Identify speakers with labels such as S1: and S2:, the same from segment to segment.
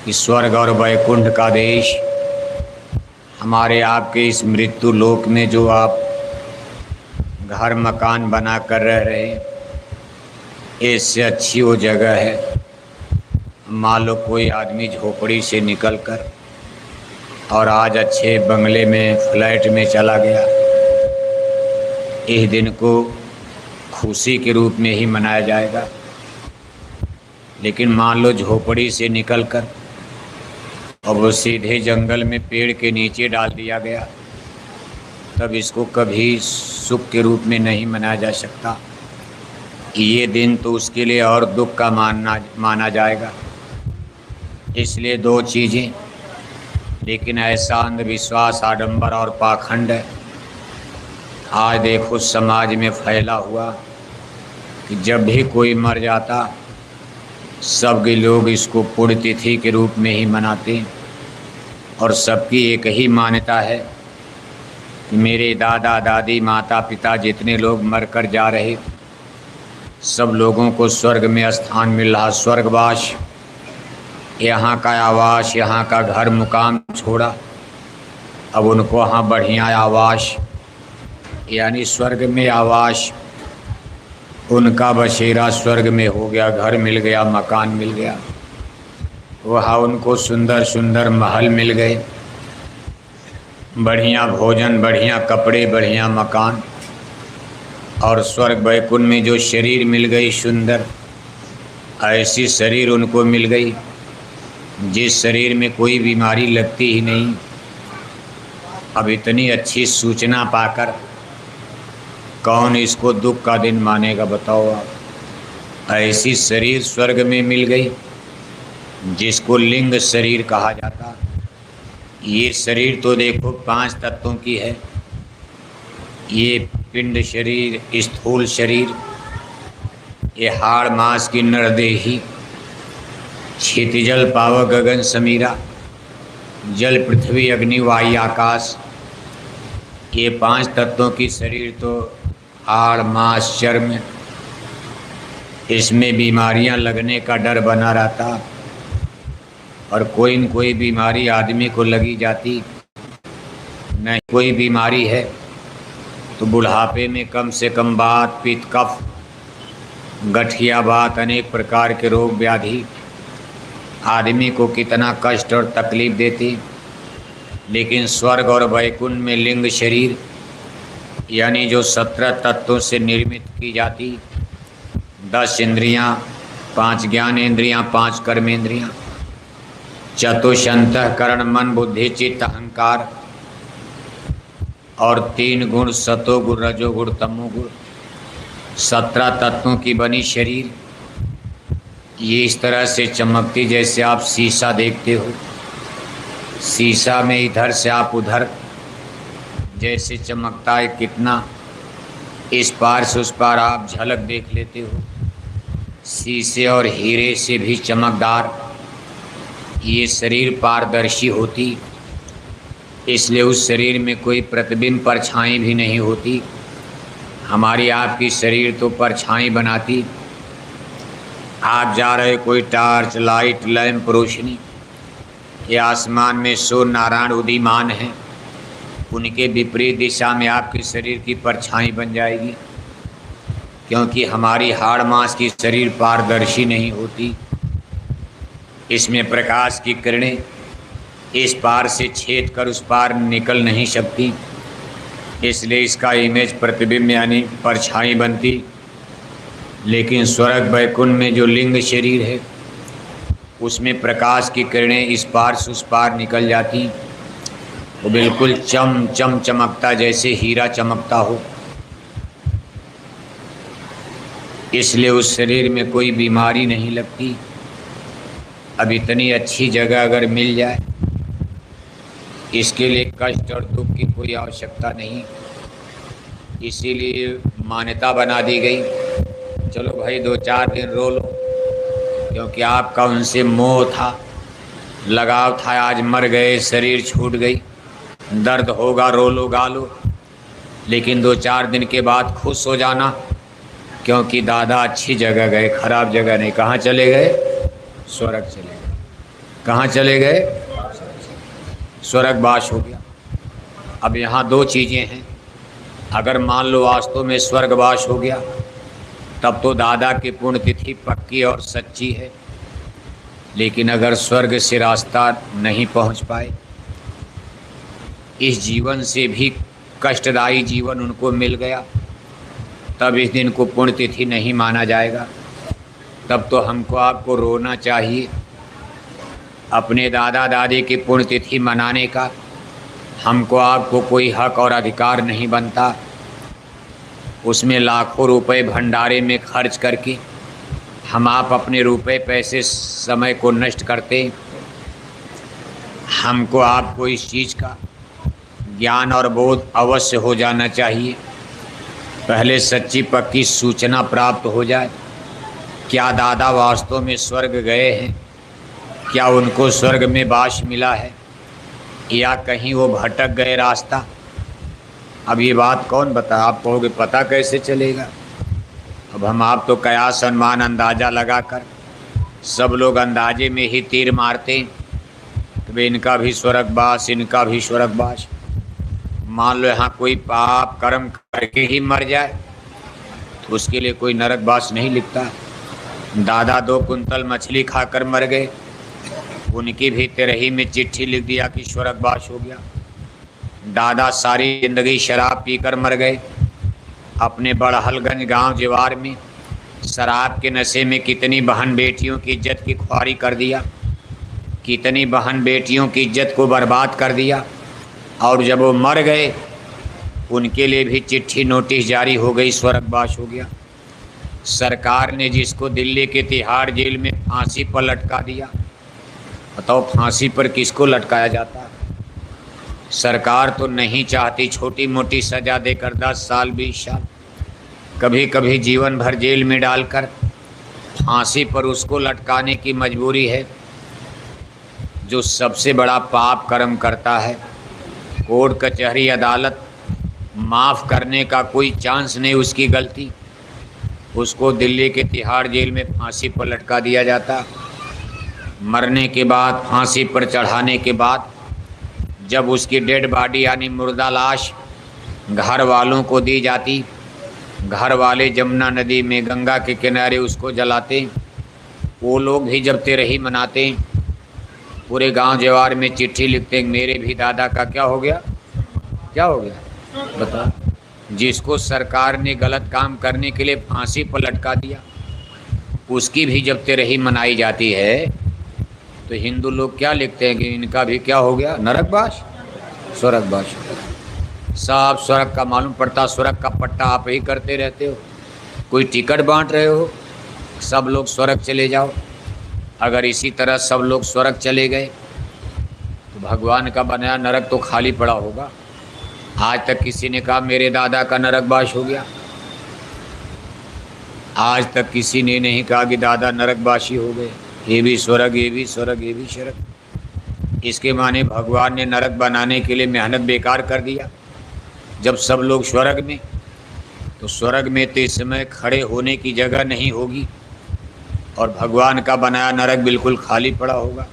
S1: कि स्वर्ग और वैकुंठ का देश हमारे आपके इस मृत्यु लोक में जो आप घर मकान बना कर रह रहे हैं, इससे अच्छी वो जगह है। मान लो कोई आदमी झोपड़ी से निकलकर और आज अच्छे बंगले में फ्लैट में चला गया, इस दिन को खुशी के रूप में ही मनाया जाएगा। लेकिन मान लो झोपड़ी से निकलकर और वो सीधे जंगल में पेड़ के नीचे डाल दिया गया, तब इसको कभी सुख के रूप में नहीं मनाया जा सकता। ये दिन तो उसके लिए और दुख का माना जाएगा। इसलिए दो चीज़ें, लेकिन ऐसा अंधविश्वास, आडंबर और पाखंड है आज देखो समाज में फैला हुआ कि जब भी कोई मर जाता सब के लोग इसको पुण्यतिथि के रूप में ही मनाते हैं। और सबकी एक ही मान्यता है कि मेरे दादा दादी माता पिता जितने लोग मरकर जा रहे सब लोगों को स्वर्ग में स्थान मिल रहा। स्वर्गवास, यहाँ का आवास, यहाँ का घर मुकाम छोड़ा, अब उनको वहाँ बढ़िया आवास यानी स्वर्ग में आवास, उनका बसेरा स्वर्ग में हो गया, घर मिल गया, मकान मिल गया। वहाँ उनको सुंदर सुंदर महल मिल गए, बढ़िया भोजन, बढ़िया कपड़े, बढ़िया मकान। और स्वर्ग वैकुंठ में जो शरीर मिल गई सुंदर, ऐसी शरीर उनको मिल गई जिस शरीर में कोई बीमारी लगती ही नहीं। अब इतनी अच्छी सूचना पाकर कौन इसको दुख का दिन मानेगा बताओ आप। ऐसी शरीर स्वर्ग में मिल गई जिसको लिंग शरीर कहा जाता। ये शरीर तो देखो 5 तत्वों की है। ये पिंड शरीर, स्थूल शरीर, ये हाड़ मांस की नरदेही, क्षितिजल पावक गगन समीरा, जल पृथ्वी अग्नि वायु आकाश, ये 5 तत्वों की शरीर तो हाड़ मांस चर्म, इसमें बीमारियां लगने का डर बना रहता। और कोई न कोई बीमारी आदमी को लगी जाती। नहीं कोई बीमारी है तो बुढ़ापे में कम से कम बात, पित्त, कफ, गठिया बात, अनेक प्रकार के रोग व्याधि आदमी को कितना कष्ट और तकलीफ देती। लेकिन स्वर्ग और वैकुंठ में लिंग शरीर यानी जो 17 तत्वों से निर्मित की जाती, 10 इंद्रियां, 5 ज्ञानेंद्रियां, 5 कर्मेंद्रियां, चतुष अंतःकरण मन बुद्धि चित्त अहंकार, और 3 गुण सतोगुण रजोगुण तमोगुण, 17 तत्वों की बनी शरीर ये इस तरह से चमकती जैसे आप शीशा देखते हो। शीशा में इधर से आप उधर जैसे चमकता है, कितना इस पार से उस पार आप झलक देख लेते हो। शीशे और हीरे से भी चमकदार ये शरीर पारदर्शी होती, इसलिए उस शरीर में कोई प्रतिबिंब परछाई भी नहीं होती। हमारी आपकी शरीर तो परछाई बनाती। आप जा रहे कोई टार्च, लाइट, लैंप, रोशनी, ये आसमान में सूर्य नारायण उदीमान हैं, उनके विपरीत दिशा में आपके शरीर की परछाई बन जाएगी। क्योंकि हमारी हाड़ मांस की शरीर पारदर्शी नहीं होती, इसमें प्रकाश की किरणें इस पार से छेद कर उस पार निकल नहीं सकती, इसलिए इसका इमेज प्रतिबिंब यानी परछाई बनती। लेकिन स्वर्ग वैकुंठ में जो लिंग शरीर है उसमें प्रकाश की किरणें इस पार से उस पार निकल जाती, वो बिल्कुल चम चम चमकता जैसे हीरा चमकता हो। इसलिए उस शरीर में कोई बीमारी नहीं लगती। अब इतनी अच्छी जगह अगर मिल जाए, इसके लिए कष्ट और दुख की कोई आवश्यकता नहीं। इसीलिए मान्यता बना दी गई, चलो भाई 2-4 दिन रो लो, क्योंकि आपका उनसे मोह था, लगाव था। आज मर गए, शरीर छूट गई, दर्द होगा, रो लो, गा लो, लेकिन 2-4 दिन के बाद खुश हो जाना, क्योंकि दादा अच्छी जगह गए, खराब जगह नहीं। कहाँ चले गए? स्वर्ग चले गए। कहाँ चले गए? स्वर्गवास हो गया। अब यहाँ दो चीज़ें हैं। अगर मान लो वास्तव में स्वर्गवास हो गया तब तो दादा की पुण्यतिथि पक्की और सच्ची है। लेकिन अगर स्वर्ग से रास्ता नहीं पहुँच पाए, इस जीवन से भी कष्टदायी जीवन उनको मिल गया, तब इस दिन को पुण्यतिथि नहीं माना जाएगा। तब तो हमको आपको रोना चाहिए। अपने दादा दादी की पुण्यतिथि मनाने का हमको आपको कोई हक और अधिकार नहीं बनता। उसमें लाखों रुपए भंडारे में खर्च करके हम आप अपने रुपए पैसे समय को नष्ट करते। हमको आपको इस चीज़ का ज्ञान और बोध अवश्य हो जाना चाहिए। पहले सच्ची पक्की सूचना प्राप्त हो जाए, क्या दादा वास्तव में स्वर्ग गए हैं, क्या उनको स्वर्ग में वास मिला है, या कहीं वो भटक गए रास्ता। अब ये बात कौन बता, आप कहोगे पता कैसे चलेगा। अब हम आप तो कयास अनुमान अंदाज़ा लगाकर सब लोग अंदाजे में ही तीर मारते कि भाई इनका भी स्वर्गवास, इनका भी स्वर्गवास। मान लो यहाँ कोई पाप कर्म करके ही मर जाए तो उसके लिए कोई नरकवास नहीं लिखता। दादा 2 कुंतल मछली खाकर मर गए, उनकी भी तिरही में चिट्ठी लिख दिया कि स्वर्गवास हो गया। दादा सारी जिंदगी शराब पीकर मर गए, अपने बड़हलगंज गांव जवार में शराब के नशे में कितनी बहन बेटियों की इज्जत की ख्वारी कर दिया, कितनी बहन बेटियों की इज्जत को बर्बाद कर दिया। और जब वो मर गए उनके लिए भी चिट्ठी नोटिस जारी हो गई, स्वर्गवास हो गया। सरकार ने जिसको दिल्ली के तिहाड़ जेल में फांसी पर लटका दिया, बताओ फांसी पर किसको लटकाया जाता है। सरकार तो नहीं चाहती छोटी मोटी सज़ा देकर 10 साल 20 साल, कभी कभी जीवन भर जेल में डालकर फांसी पर उसको लटकाने की मजबूरी है जो सबसे बड़ा पाप कर्म करता है। कोर्ट कचहरी अदालत माफ़ करने का कोई चांस नहीं, उसकी गलती, उसको दिल्ली के तिहाड़ जेल में फांसी पर लटका दिया जाता। मरने के बाद फांसी पर चढ़ाने के बाद जब उसकी डेड बॉडी यानी मुर्दा लाश घर वालों को दी जाती, घर वाले जमुना नदी में गंगा के किनारे उसको जलाते। वो लोग भी जब तिरही मनाते, पूरे गांव जवार में चिट्ठी लिखते मेरे भी दादा का क्या हो गया, क्या हो गया बताओ। जिसको सरकार ने गलत काम करने के लिए फांसी पर लटका दिया, उसकी भी जब तिरही मनाई जाती है तो हिंदू लोग क्या लिखते हैं कि इनका भी क्या हो गया, नरकवास, स्वर्गवास। सब स्वर्ग का मालूम पड़ता, स्वर्ग का पट्टा आप ही करते रहते हो, कोई टिकट बांट रहे हो सब लोग स्वर्ग चले जाओ। अगर इसी तरह सब लोग स्वर्ग चले गए तो भगवान का बनाया नरक तो खाली पड़ा होगा। आज तक किसी ने कहा मेरे दादा का नरकवास हो गया? आज तक किसी ने नहीं कहा कि दादा नरकवासी हो गए, ये भी स्वर्ग, ये भी स्वर्ग, ये भी स्वर्ग। इसके माने भगवान ने नरक बनाने के लिए मेहनत बेकार कर दिया। जब सब लोग स्वर्ग में, तो स्वर्ग में तो इस समय खड़े होने की जगह नहीं होगी और भगवान का बनाया नरक बिल्कुल खाली पड़ा होगा।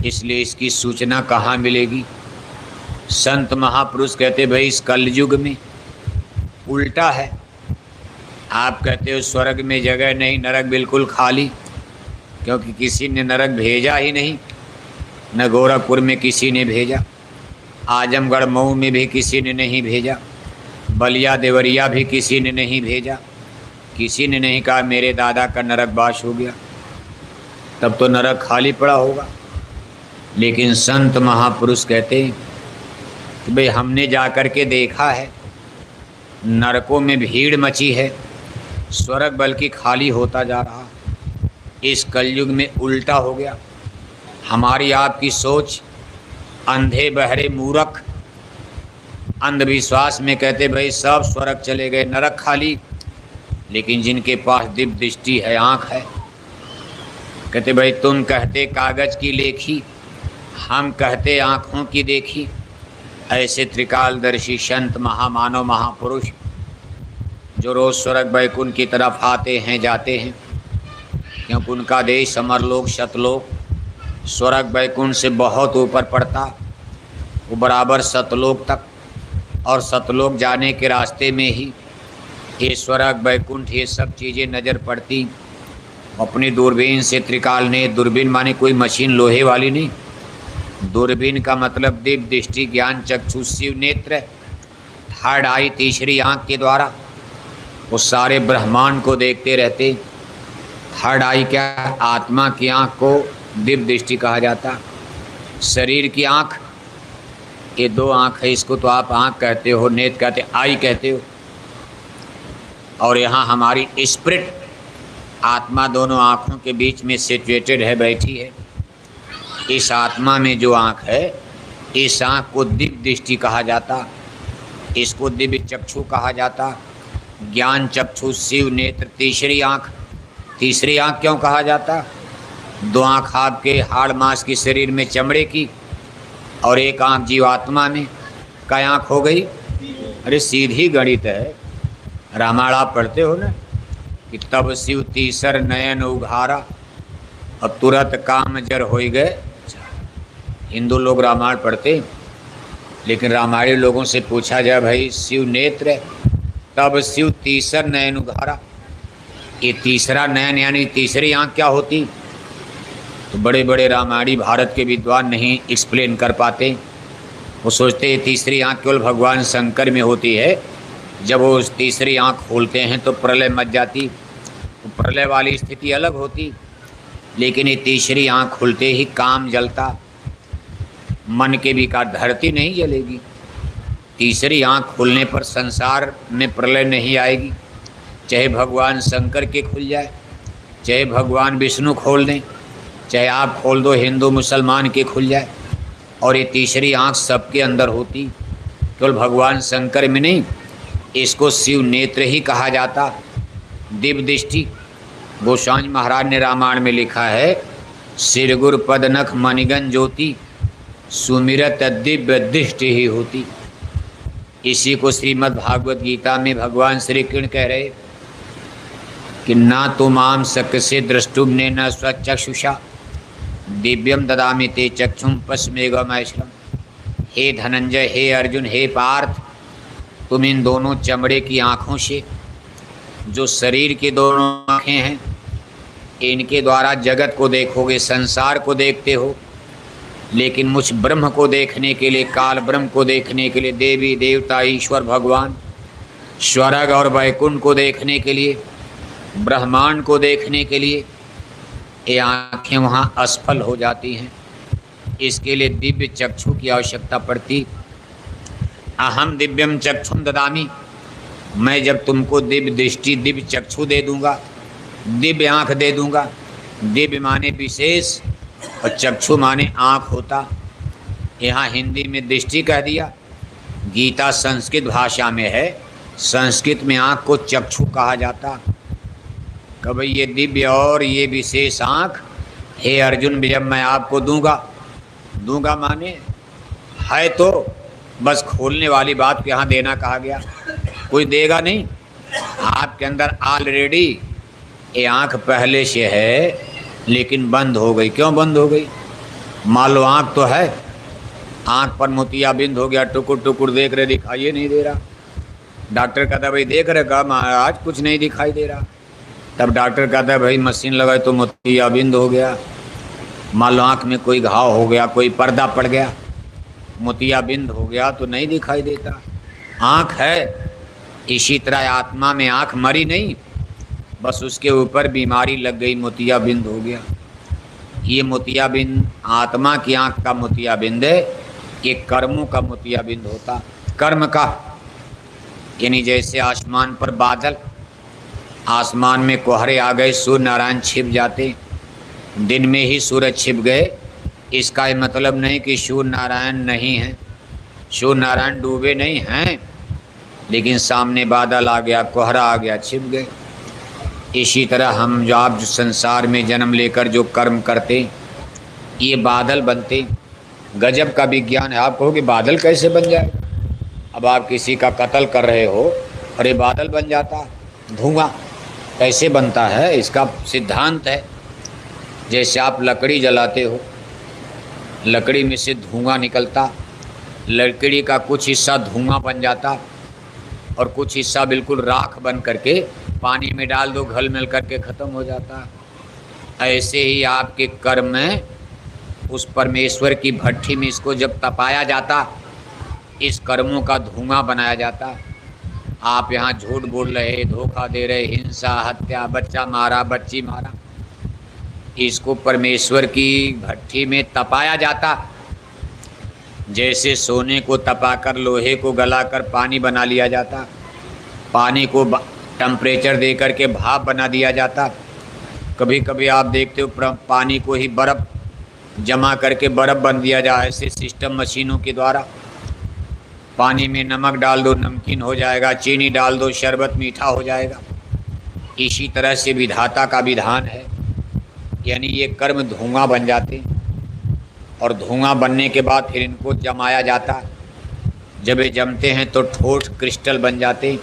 S1: इसलिए इसकी सूचना कहाँ मिलेगी? संत महापुरुष कहते भाई इस कलयुग में उल्टा है। आप कहते हो स्वर्ग में जगह नहीं, नरक बिल्कुल खाली, क्योंकि किसी ने नरक भेजा ही नहीं। न गोरखपुर में किसी ने भेजा, आजमगढ़ मऊ में भी किसी ने नहीं भेजा, बलिया देवरिया भी किसी ने नहीं भेजा। किसी ने नहीं कहा मेरे दादा का नरकवास हो गया, तब तो नरक खाली पड़ा होगा। लेकिन संत महापुरुष कहते हैं कि भाई हमने जा कर के देखा है, नरकों में भीड़ मची है, स्वर्ग बल्कि खाली होता जा रहा। इस कलयुग में उल्टा हो गया। हमारी आपकी सोच अंधे बहरे मूर्ख अंधविश्वास में कहते भाई सब स्वर्ग चले गए, नरक खाली। लेकिन जिनके पास दिव्य दृष्टि है, आँख है, कहते भाई तुम कहते कागज़ की लेखी, हम कहते आँखों की देखी। ऐसे त्रिकालदर्शी संत महामानव महापुरुष जो रोज़ स्वर्ग वैकुंठ की तरफ आते हैं जाते हैं, क्योंकि उनका देश अमरलोक शतलोक स्वर्ग वैकुंठ से बहुत ऊपर पड़ता, वो बराबर सतलोक तक, और सतलोक जाने के रास्ते में ही ये स्वर्ग वैकुंठ ये सब चीज़ें नज़र पड़ती। अपनी दूरबीन से त्रिकाल ने, दूरबीन माने कोई मशीन लोहे वाली नहीं, दूरबीन का मतलब दिव्य दृष्टि ज्ञान चक्षु शिव नेत्र, थर्ड आई तीसरी आँख के द्वारा वो सारे ब्रह्मांड को देखते रहते। थर्ड आई क्या? आत्मा की आँख को दिव्य दृष्टि कहा जाता। शरीर की आँख, ये दो आँख है, इसको तो आप आँख कहते हो, नेत्र कहते, आई कहते हो। और यहाँ हमारी स्पिरिट आत्मा दोनों आँखों के बीच में सिचुएटेड है, बैठी है। इस आत्मा में जो आँख है, इस आँख को दिव्य दृष्टि कहा जाता, इसको दिव्य चक्षु कहा जाता। ज्ञान चक्षु शिव नेत्र तीसरी आँख। तीसरी आँख क्यों कहा जाता? दो आँख आपके हाड़ मांस की शरीर में चमड़े की, और एक आँख जीवात्मा में। क्या आँख हो गई? अरे सीधी गणित है, रामायण आप पढ़ते हो ना कि तब शिव तीसर नयन उघारा और तुरंत काम जर हो गए। हिंदू लोग रामायण पढ़ते, लेकिन रामायणी लोगों से पूछा जाए भाई शिव नेत्र, तब शिव तीसर नयन उघारा, ये तीसरा नयन यानी तीसरी आँख क्या होती? तो बड़े बड़े रामायणी भारत के विद्वान नहीं एक्सप्लेन कर पाते। वो सोचते हैं तीसरी आँख केवल भगवान शंकर में होती है। जब वो उस तीसरी आँख खोलते हैं तो प्रलय मच जाती, तो प्रलय वाली स्थिति अलग होती। लेकिन ये तीसरी आँख खुलते ही काम जलता, मन के विकार, धरती नहीं जलेगी। तीसरी आँख खुलने पर संसार में प्रलय नहीं आएगी, चाहे भगवान शंकर के खुल जाए, चाहे भगवान विष्णु खोल दें, चाहे आप खोल दो हिंदू मुसलमान के खुल जाए। और ये तीसरी आँख सबके अंदर होती, केवल भगवान शंकर में नहीं। इसको शिव नेत्र ही कहा जाता, दिव्य दृष्टि। गोस्वामी महाराज ने रामायण में लिखा है, सिरगुर पद नख मणिगन ज्योति सुमिरत दिव्य दृष्टि ही होती। इसी को श्रीमद् भागवत गीता में भगवान श्री कृष्ण कह रहे कि ना तो माम सकसे द्रष्टुम्ने न स्वचक्षुषा दिव्यम ददामि ते चक्षुम पश्मेगमैश्रम। हे धनंजय, हे अर्जुन, हे पार्थ, तुम इन दोनों चमड़े की आँखों से, जो शरीर की दोनों आँखें हैं, इनके द्वारा जगत को देखोगे, संसार को देखते हो। लेकिन मुझ ब्रह्म को देखने के लिए, काल ब्रह्म को देखने के लिए, देवी देवता ईश्वर भगवान, स्वर्ग और वैकुंठ को देखने के लिए, ब्रह्मांड को देखने के लिए ये आँखें वहाँ असफल हो जाती हैं। इसके लिए दिव्य चक्षु की आवश्यकता पड़ती। अहम दिव्यम चक्षुम ददामी, मैं जब तुमको दिव्य दृष्टि, दिव्य चक्षु दे दूँगा, दिव्य आँख दे दूँगा। दिव्य माने विशेष और चक्षु माने आँख होता। यहाँ हिंदी में दृष्टि कह दिया, गीता संस्कृत भाषा में है, संस्कृत में आँख को चक्षु कहा जाता। कभी ये दिव्य और ये विशेष आँख, हे अर्जुन, जब मैं आपको दूंगा, दूंगा माने है तो बस खोलने वाली बात यहाँ देना कहा गया, कोई देगा नहीं। आपके अंदर ऑलरेडी ये आँख पहले से है, लेकिन बंद हो गई। क्यों बंद हो गई? मान लो आँख तो है, आँख पर मोतियाबिंद हो गया, टुकुर टुकुर देख रहे, दिखाई नहीं दे रहा। डॉक्टर कहता भाई देख रहे, कहा महाराज कुछ नहीं दिखाई दे रहा। तब डॉक्टर कहता है भाई मशीन लगाए तो मोतियाबिंद हो गया। मान लो आँख में कोई घाव हो गया, कोई पर्दा पड़ गया, मोतियाबिंद हो गया तो नहीं दिखाई देता। आँख है, इसी तरह आत्मा में आँख मरी नहीं, बस उसके ऊपर बीमारी लग गई, मोतियाबिंद हो गया। ये मोतियाबिंद आत्मा की आँख का मोतियाबिंद है, ये कर्मों का मोतियाबिंद होता, कर्म का। यानी जैसे आसमान पर बादल, आसमान में कोहरे आ गए, सूर्य नारायण छिप जाते, दिन में ही सूरज छिप गए, इसका ये मतलब नहीं कि सूर्य नारायण नहीं हैं। सूर्य नारायण डूबे नहीं हैं, लेकिन सामने बादल आ गया, कोहरा आ गया, छिप गए। इसी तरह हम जो आप जो संसार में जन्म लेकर जो कर्म करते, ये बादल बनते। गजब का विज्ञान है। आप कहोगे बादल कैसे बन जाए? अब आप किसी का कत्ल कर रहे हो, अरे बादल बन जाता। धुआं कैसे बनता है? इसका सिद्धांत है, जैसे आप लकड़ी जलाते हो, लकड़ी में से धुआं निकलता, लकड़ी का कुछ हिस्सा धुआं बन जाता और कुछ हिस्सा बिल्कुल राख बन करके पानी में डाल दो, घल मिल करके ख़त्म हो जाता। ऐसे ही आपके कर्म में उस परमेश्वर की भट्ठी में इसको जब तपाया जाता, इस कर्मों का धुआं बनाया जाता। आप यहाँ झूठ बोल रहे, धोखा दे रहे, हिंसा, हत्या, बच्चा मारा, बच्ची मारा, इसको परमेश्वर की भट्ठी में तपाया जाता। जैसे सोने को तपाकर लोहे को गलाकर पानी बना लिया जाता, पानी को टेम्परेचर दे करके भाप बना दिया जाता। कभी कभी आप देखते हो पानी को ही बर्फ़ जमा करके बर्फ़ बन दिया जाए, ऐसे सिस्टम मशीनों के द्वारा। पानी में नमक डाल दो नमकीन हो जाएगा, चीनी डाल दो शरबत मीठा हो जाएगा। इसी तरह से विधाता का विधान है, यानी ये कर्म धुआं बन जाते और धुआं बनने के बाद फिर इनको जमाया जाता। जब ये जमते हैं तो ठोस क्रिस्टल बन जाते,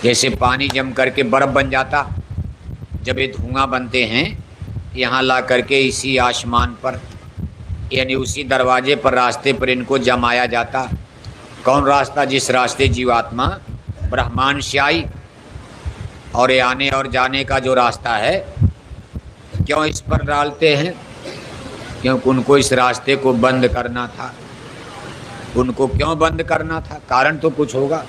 S1: जैसे पानी जम करके बर्फ़ बन जाता। जब ये धुआं बनते हैं यहाँ ला करके इसी आसमान पर, यानी उसी दरवाजे पर, रास्ते पर इनको जमाया जाता। कौन रास्ता? जिस रास्ते जीवात्मा ब्रह्मांड से आई और ये आने और जाने का जो रास्ता है, क्यों इस पर डालते हैं? क्योंकि उनको इस रास्ते को बंद करना था। उनको क्यों बंद करना था? कारण तो कुछ होगा।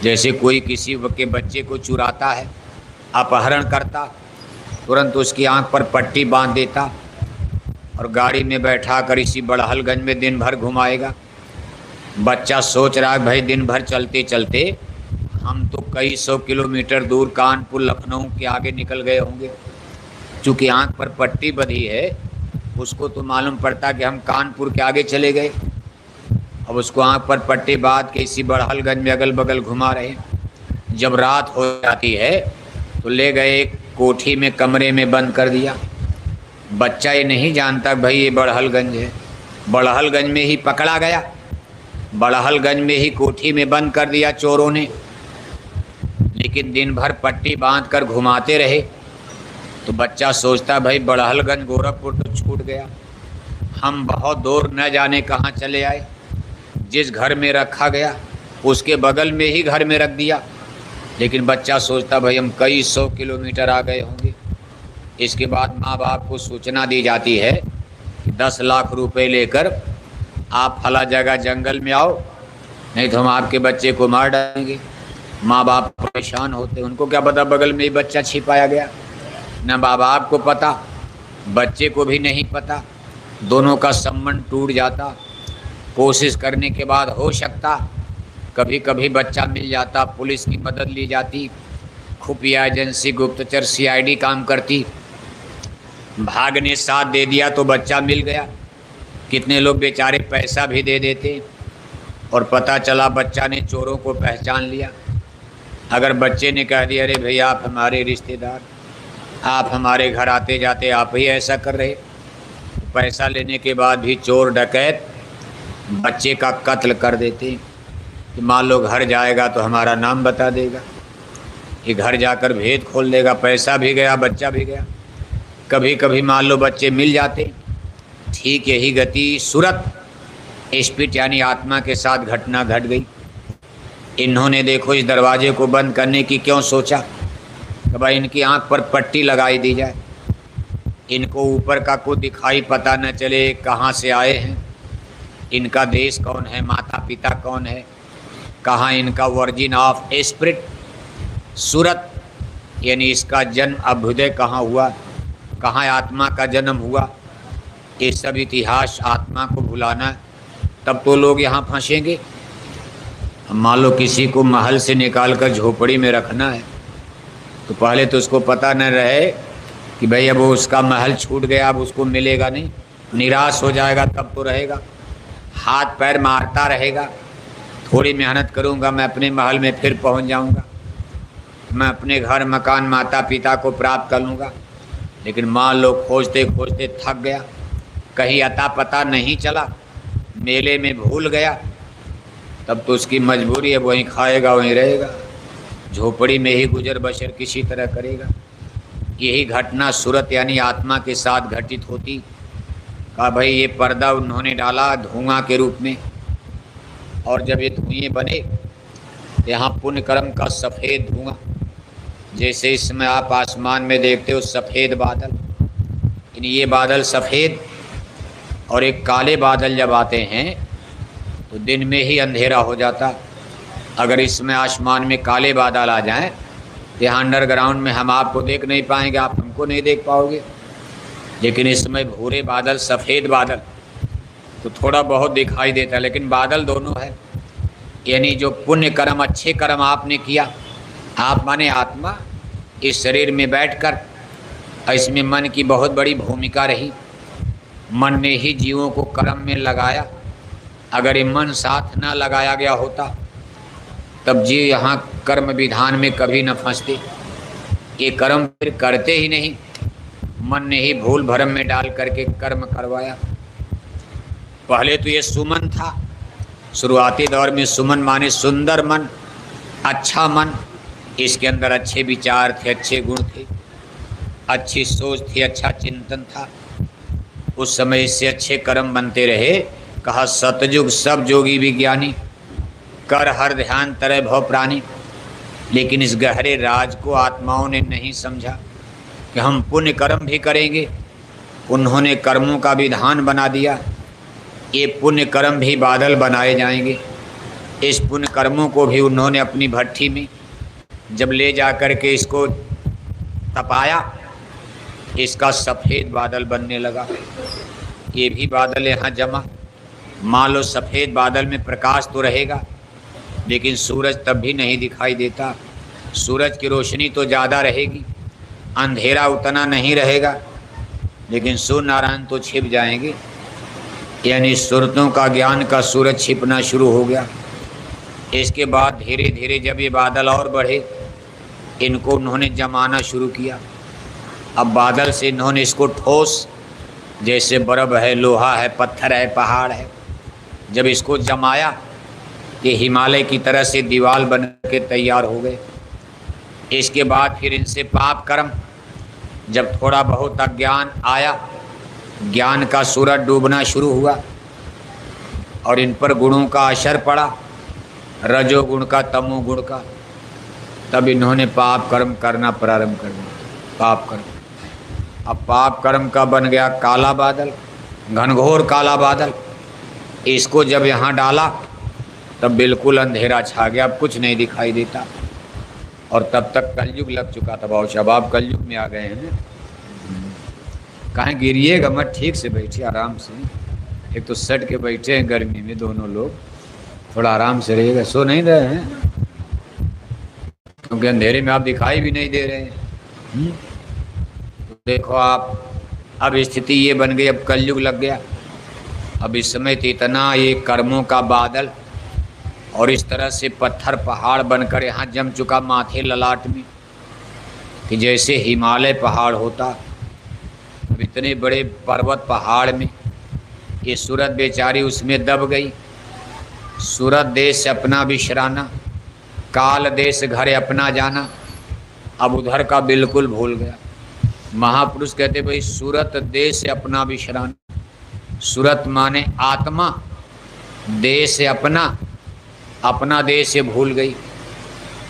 S1: जैसे कोई किसी के बच्चे को चुराता है, अपहरण करता, तुरंत उसकी आंख पर पट्टी बांध देता और गाड़ी में बैठा कर इसी बड़हलगंज में दिन भर घुमाएगा। बच्चा सोच रहा है भाई दिन भर चलते चलते हम तो कई 100 किलोमीटर दूर कानपुर लखनऊ के आगे निकल गए होंगे। चूँकि आंख पर पट्टी बंधी है, उसको तो मालूम पड़ता कि हम कानपुर के आगे चले गए। अब उसको आंख पर पट्टी बांध के इसी बड़हलगंज में अगल बगल घुमा रहे। जब रात हो जाती है तो ले गए एक कोठी में, कमरे में बंद कर दिया। बच्चा ये नहीं जानता भाई ये बड़हलगंज है। बड़हलगंज में ही पकड़ा गया, बड़हलगंज में ही कोठी में बंद कर दिया चोरों ने। लेकिन दिन भर पट्टी बांध कर घुमाते रहे तो बच्चा सोचता भाई बड़हलगंज गोरखपुर तो छूट गया, हम बहुत दूर न जाने कहाँ चले आए। जिस घर में रखा गया उसके बगल में ही घर में रख दिया। लेकिन बच्चा सोचता भाई हम कई 100 किलोमीटर आ गए होंगे। इसके बाद माँ बाप को सूचना दी जाती है कि 10 लाख रुपए लेकर आप फला जगह जंगल में आओ, नहीं तो हम आपके बच्चे को मार डालेंगे। माँ बाप परेशान होते, उनको क्या पता बगल में ही बच्चा छिपाया गया। न माँ बाप को पता, बच्चे को भी नहीं पता। दोनों का संबंध टूट जाता। कोशिश करने के बाद हो सकता कभी कभी बच्चा मिल जाता, पुलिस की मदद ली जाती, खुफिया एजेंसी गुप्तचर CID काम करती, भाग ने साथ दे दिया तो बच्चा मिल गया। कितने लोग बेचारे पैसा भी दे देते और पता चला बच्चा ने चोरों को पहचान लिया। अगर बच्चे ने कह दिया अरे भैया आप हमारे रिश्तेदार, आप हमारे घर आते जाते आप ही ऐसा कर रहे, पैसा लेने के बाद भी चोर डकैत बच्चे का कत्ल कर देते कि मान लो घर जाएगा तो हमारा नाम बता देगा, ये घर जाकर भेद खोल देगा, पैसा भी गया बच्चा भी गया। कभी कभी मान लो बच्चे मिल जाते। ठीक यही गति सूरत स्पिरिट यानी आत्मा के साथ घटना घट गई। इन्होंने देखो इस दरवाजे को बंद करने की क्यों सोचा कि भाई इनकी आंख पर पट्टी लगाई दी जाए, इनको ऊपर का कुछ दिखाई पता न चले कहाँ से आए हैं, इनका देश कौन है, माता पिता कौन है, कहाँ इनका वर्जिन ऑफ स्पिरिट सूरत यानी इसका जन्म अभ्युदय कहाँ हुआ, कहाँ आत्मा का जन्म हुआ। ये सब इतिहास आत्मा को भुलाना, तब तो लोग यहाँ फंसेंगे। मान लो किसी को महल से निकाल कर झोपड़ी में रखना है तो पहले तो उसको पता न रहे कि भाई अब उसका महल छूट गया, अब उसको मिलेगा नहीं, निराश हो जाएगा, तब तो रहेगा, हाथ पैर मारता रहेगा। थोड़ी मेहनत करूँगा मैं अपने महल में फिर पहुँच जाऊँगा, मैं अपने घर मकान माता पिता को प्राप्त कर लूँगा। लेकिन मान लो खोजते खोजते थक गया, कहीं अता पता नहीं चला, मेले में भूल गया, तब तो उसकी मजबूरी है वहीं खाएगा वहीं रहेगा, झोपड़ी में ही गुजर बसर किसी तरह करेगा। यही घटना सूरत यानी आत्मा के साथ घटित होती। कहा भाई ये पर्दा उन्होंने डाला धुआं के रूप में, और जब ये धुएं बने तो यहाँ पुण्य कर्म का सफ़ेद धुआं, जैसे इसमें आप आसमान में देखते हो सफ़ेद बादल, यानी ये बादल सफ़ेद और एक काले बादल जब आते हैं तो दिन में ही अंधेरा हो जाता। अगर इसमें आसमान में काले बादल आ जाएं तो यहाँ अंडरग्राउंड में हम आपको देख नहीं पाएंगे, आप हमको नहीं देख पाओगे। लेकिन इसमें भूरे बादल सफ़ेद बादल तो थोड़ा बहुत दिखाई देता है, लेकिन बादल दोनों है। यानी जो पुण्य कर्म अच्छे कर्म आपने किया, आप माने आत्मा इस शरीर में बैठकर, इसमें मन की बहुत बड़ी भूमिका रही। मन ने ही जीवों को कर्म में लगाया। अगर ये मन साथ ना लगाया गया होता तब जीव यहाँ कर्म विधान में कभी न फंसते। ये कर्म फिर करते ही नहीं, मन ने ही भूल भरम में डाल करके कर्म करवाया। पहले तो ये सुमन था, शुरुआती दौर में सुमन माने सुंदर मन, अच्छा मन, इसके अंदर अच्छे विचार थे, अच्छे गुण थे, अच्छी सोच थी, अच्छा चिंतन था। उस समय इससे अच्छे कर्म बनते रहे। कहा सतयुग सब जोगी विज्ञानी, कर हर ध्यान तरह भव प्राणी। लेकिन इस गहरे राज को आत्माओं ने नहीं समझा कि हम पुण्य कर्म भी करेंगे। उन्होंने कर्मों का विधान बना दिया, ये पुण्य कर्म भी बादल बनाए जाएंगे। इस पुण्य कर्मों को भी उन्होंने अपनी भट्ठी में जब ले जा कर के इसको तपाया, इसका सफ़ेद बादल बनने लगा। ये भी बादल यहाँ जमा। मान लो सफ़ेद बादल में प्रकाश तो रहेगा, लेकिन सूरज तब भी नहीं दिखाई देता। सूरज की रोशनी तो ज़्यादा रहेगी, अंधेरा उतना नहीं रहेगा, लेकिन सूर्य नारायण तो छिप जाएंगे। यानी सुरतों का ज्ञान का सूरज छिपना शुरू हो गया। इसके बाद धीरे धीरे जब ये बादल और बढ़े, इनको उन्होंने जमाना शुरू किया। अब बादल से इन्होंने इसको ठोस, जैसे बर्फ है, लोहा है, पत्थर है, पहाड़ है, जब इसको जमाया ये हिमालय की तरह से दीवार बन के तैयार हो गए। इसके बाद फिर इनसे पाप कर्म, जब थोड़ा बहुत अज्ञान आया, ज्ञान का सूरज डूबना शुरू हुआ और इन पर गुणों का असर पड़ा, रजोगुण का, तमोगुण का, तब इन्होंने पाप कर्म करना प्रारंभ कर दिया। पाप कर्म, अब पाप कर्म का बन गया काला बादल, घनघोर काला बादल। इसको जब यहाँ डाला तब बिल्कुल अंधेरा छा गया, अब कुछ नहीं दिखाई देता। और तब तक कलयुग लग चुका था। बहुत शबाब कलयुग में आ गए हैं। कहाँ गिरिएगा मत, ठीक से बैठिए आराम से। एक तो सट के बैठे हैं गर्मी में दोनों लोग, थोड़ा आराम से रहिएगा। सो नहीं रहे हैं क्योंकि अंधेरे में आप दिखाई भी नहीं दे रहे हैं। तो देखो आप, अब स्थिति ये बन गई, अब कलयुग लग गया। अब इस समय तो इतना ये कर्मों का बादल और इस तरह से पत्थर पहाड़ बनकर यहाँ जम चुका माथे ललाट में, कि जैसे हिमालय पहाड़ होता। अब इतने बड़े पर्वत पहाड़ में ये सूरत बेचारी उसमें दब गई। सूरत देश अपना विश्राना, काल देश घर अपना जाना, अब उधर का बिल्कुल भूल गया। महापुरुष कहते भाई सूरत देश अपना विश्राना। सूरत माने आत्मा, देश अपना, अपना देश से भूल गई।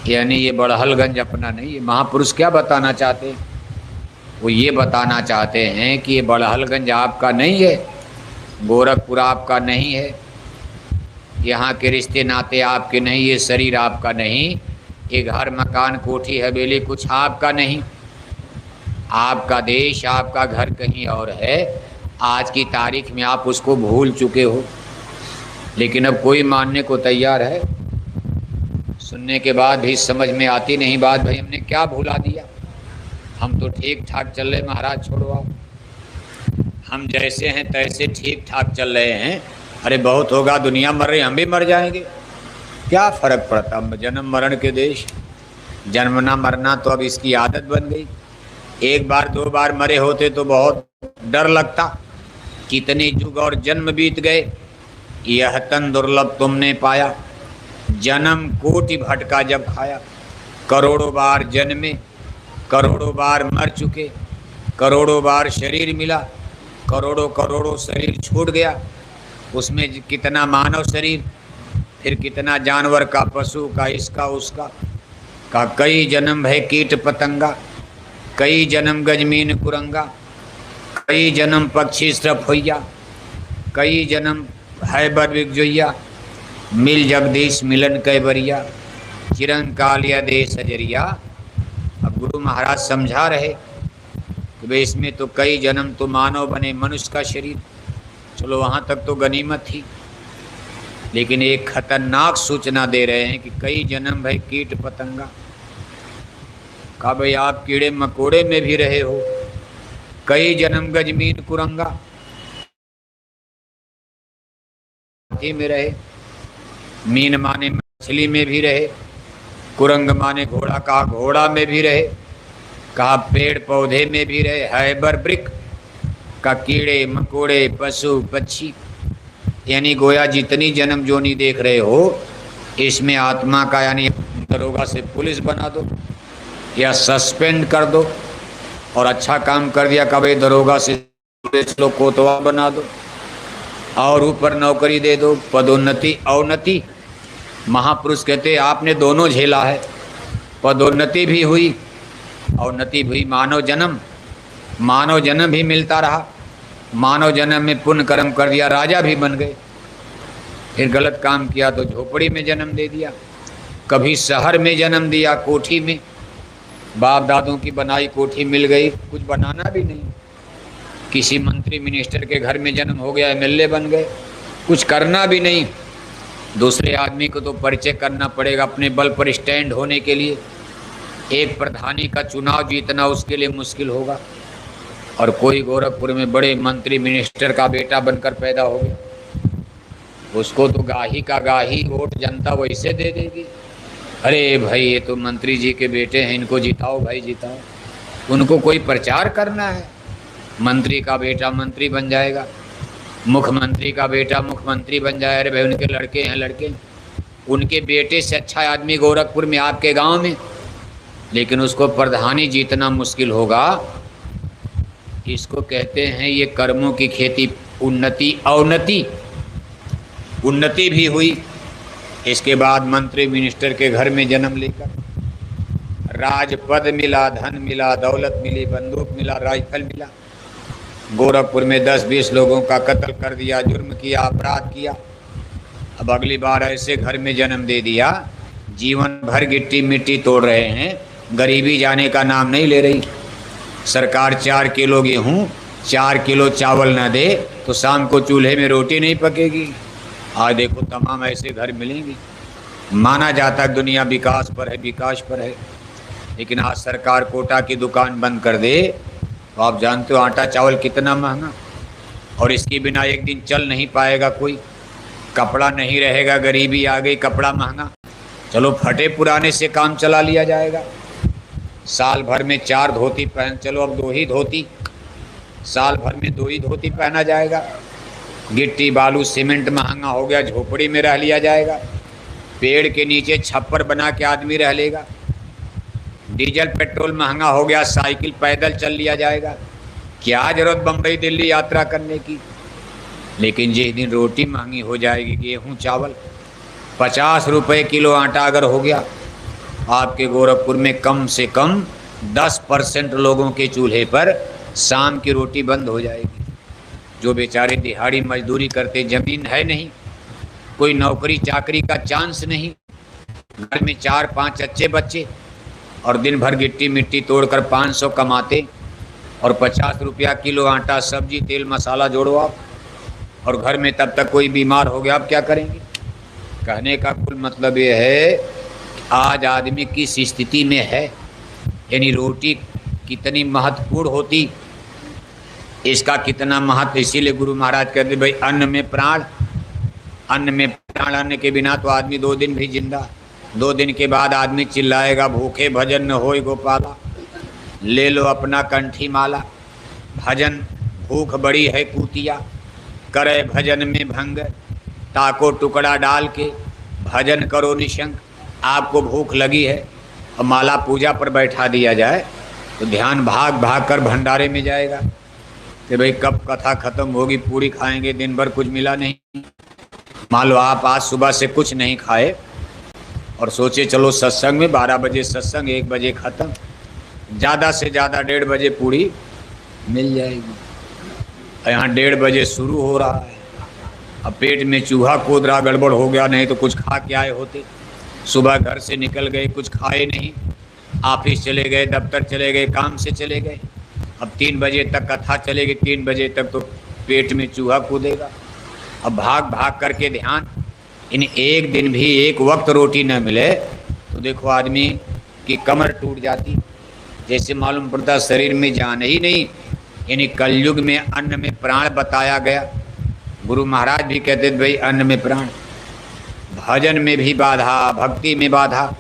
S1: यानी ये बड़हलगंज अपना नहीं। ये महापुरुष क्या बताना चाहते हैं? वो ये बताना चाहते हैं कि ये बड़हलगंज आपका नहीं है, गोरखपुर आपका नहीं है, यहाँ के रिश्ते नाते आपके नहीं, ये शरीर आपका नहीं, ये घर मकान कोठी हवेली कुछ आपका नहीं। आपका देश, आपका घर कहीं और है। आज की तारीख में आप उसको भूल चुके हो, लेकिन अब कोई मानने को तैयार है? सुनने के बाद भी समझ में आती नहीं बात, भाई हमने क्या भुला दिया? हम तो ठीक ठाक चल रहे महाराज, छोड़ो आप, हम जैसे हैं तैसे ठीक ठाक चल रहे हैं। अरे बहुत होगा, दुनिया मर रही, हम भी मर जाएंगे, क्या फ़र्क पड़ता? जन्म मरण के देश, जन्मना मरना तो अब इसकी आदत बन गई। एक बार दो बार मरे होते तो बहुत डर लगता। कितने युग और जन्म बीत गए, यह तन दुर्लभ तुमने पाया। जन्म कोटि भटका जब खाया, करोड़ों बार जन्मे, करोड़ों बार मर चुके, करोड़ों बार शरीर मिला, करोड़ों करोड़ों शरीर छूट गया, उसमें कितना मानव शरीर, फिर कितना जानवर का, पशु का, इसका उसका का, कई जन्म है कीट पतंगा, कई जन्म गजमीन कुरंगा, कई जन्म पक्षी श्रफ होइया, कई जन्म है बर विगजोइया, मिल जगदीश मिलन कैबरिया, चिरंकालिया देश अजरिया। अब गुरु महाराज समझा रहे कि भाई इसमें तो कई जन्म तो मानव बने, मनुष्य का शरीर, चलो वहाँ तक तो गनीमत थी, लेकिन एक खतरनाक सूचना दे रहे हैं कि कई जन्म है कीट पतंगा। कहा भाई आप कीड़े मकोड़े में भी रहे हो, कई जन्म गजमीन कुरंगा में रहे, मीन माने मछली में भी रहे, कुरंग माने घोड़ा, कहा घोड़ा में भी रहे, कहा पेड़ पौधे में भी रहे, हैबर ब्रिक का कीड़े मकोड़े पशु पक्षी, यानी गोया जितनी जन्म जोनी देख रहे हो इसमें आत्मा का, यानी दरोगा से पुलिस बना दो या सस्पेंड कर दो, और अच्छा काम कर दिया कभी दरोगा से पुलिस लोग कोतवाल बना दो, और ऊपर नौकरी दे दो, पदोन्नति अवनति। महापुरुष कहते आपने दोनों झेला है, पदोन्नति भी हुई, अवनति भी हुई, मानव जन्म भी मिलता रहा, मानव जन्म में पुण्य कर्म कर दिया, राजा भी बन गए, फिर गलत काम किया तो झोपड़ी में जन्म दे दिया, कभी शहर में जन्म दिया, कोठी में, बाप दादों की बनाई कोठी मिल गई, कुछ बनाना भी नहीं, किसी मंत्री मिनिस्टर के घर में जन्म हो गया, एमएलए बन गए, कुछ करना भी नहीं, दूसरे आदमी को तो परिचय करना पड़ेगा अपने बल पर स्टैंड होने के लिए, एक प्रधानी का चुनाव जीतना उसके लिए मुश्किल होगा, और कोई गोरखपुर में बड़े मंत्री मिनिस्टर का बेटा बनकर पैदा हो गया, उसको तो गाही का गाही वोट जनता वैसे दे देगी, अरे भाई ये तो मंत्री जी के बेटे हैं, इनको जिताओ भाई जिताओ, उनको कोई प्रचार करना है, मंत्री का बेटा मंत्री बन जाएगा, मुख्यमंत्री का बेटा मुख्यमंत्री बन जाए, अरे भाई उनके लड़के हैं लड़के, उनके बेटे से अच्छा आदमी गोरखपुर में आपके गांव में, लेकिन उसको प्रधानी जीतना मुश्किल होगा। इसको कहते हैं ये कर्मों की खेती, उन्नति अवनति। उन्नति भी हुई, इसके बाद मंत्री मिनिस्टर के घर में जन्म लेकर राजपद मिला, धन मिला, दौलत मिली, बंदूक मिला, राइफल मिला, गोरखपुर में 10-20 लोगों का कत्ल कर दिया, जुर्म किया, अपराध किया, अब अगली बार ऐसे घर में जन्म दे दिया, जीवन भर गिट्टी मिट्टी तोड़ रहे हैं, गरीबी जाने का नाम नहीं ले रही। सरकार 4 किलो गेहूँ 4 किलो चावल न दे तो शाम को चूल्हे में रोटी नहीं पकेगी। आज देखो तमाम ऐसे घर मिलेंगे। माना जाता है दुनिया विकास पर है, विकास पर है, लेकिन आज सरकार कोटा की दुकान बंद कर दे तो आप जानते हो आटा चावल कितना महंगा, और इसके बिना एक दिन चल नहीं पाएगा कोई, कपड़ा नहीं रहेगा, गरीबी आ गई, कपड़ा महंगा, चलो फटे पुराने से काम चला लिया जाएगा, साल भर में 4 धोती पहन, चलो अब 2 ही धोती, साल भर में 2 ही धोती पहना जाएगा, गिट्टी बालू सीमेंट महंगा हो गया, झोपड़ी में रह लिया जाएगा, पेड़ के नीचे छप्पर बना के आदमी रह लेगा, डीजल पेट्रोल महंगा हो गया, साइकिल पैदल चल लिया जाएगा, क्या जरूरत बम्बई दिल्ली यात्रा करने की। लेकिन जिस दिन रोटी महंगी हो जाएगी, गेहूँ चावल 50 रुपये किलो आटा अगर हो गया, आपके गोरखपुर में कम से कम 10% लोगों के चूल्हे पर शाम की रोटी बंद हो जाएगी। जो बेचारे दिहाड़ी मजदूरी करते, ज़मीन है नहीं, कोई नौकरी चाकरी का चांस नहीं, घर में 4-5 अच्छे बच्चे, और दिन भर गिट्टी मिट्टी तोड़कर 500 कमाते, और 50 रुपया किलो आटा, सब्जी तेल मसाला जोड़ो आप, और घर में तब तक कोई बीमार हो गया, आप क्या करेंगे। कहने का कुल मतलब ये है आज आदमी किस स्थिति में है, यानी रोटी कितनी महत्वपूर्ण होती, इसका कितना महत्व। इसीलिए गुरु महाराज कहते भाई अन्न में प्राण, अन्न में प्राण, अन्न के बिना तो आदमी 2 दिन भी जिंदा, 2 दिन के बाद आदमी चिल्लाएगा भूखे भजन न होय गोपाला, ले लो अपना कंठी माला, भजन भूख बड़ी है कूतिया, करे भजन में भंग, ताको टुकड़ा डाल के भजन करो निशंक। आपको भूख लगी है और माला पूजा पर बैठा दिया जाए तो ध्यान भाग भाग कर भंडारे में जाएगा, कि भाई कब कथा खत्म होगी, पूरी खाएंगे, दिन भर कुछ मिला नहीं। मान लो आप आज सुबह से कुछ नहीं खाए और सोचे चलो सत्संग में 12 बजे सत्संग, 1 बजे खत्म, ज़्यादा से ज़्यादा 1:30 बजे पूरी मिल जाएगी। यहाँ 1:30 बजे शुरू हो रहा है, अब पेट में चूहा कूद रहा, गड़बड़ हो गया, नहीं तो कुछ खा के आए होते। सुबह घर से निकल गए, कुछ खाए नहीं, ऑफिस चले गए, दफ्तर चले गए, काम से चले गए, अब 3 बजे तक कथा चलेगी, 3 बजे तक तो पेट में चूहा कूदेगा। अब भाग भाग करके ध्यान, इन एक दिन भी एक वक्त रोटी न मिले तो देखो आदमी की कमर टूट जाती, जैसे मालूम पड़ता शरीर में जान ही नहीं। यानी कलयुग में अन्न में प्राण बताया गया। गुरु महाराज भी कहते थे भाई अन्न में प्राण, भजन में भी बाधा, भक्ति में बाधा।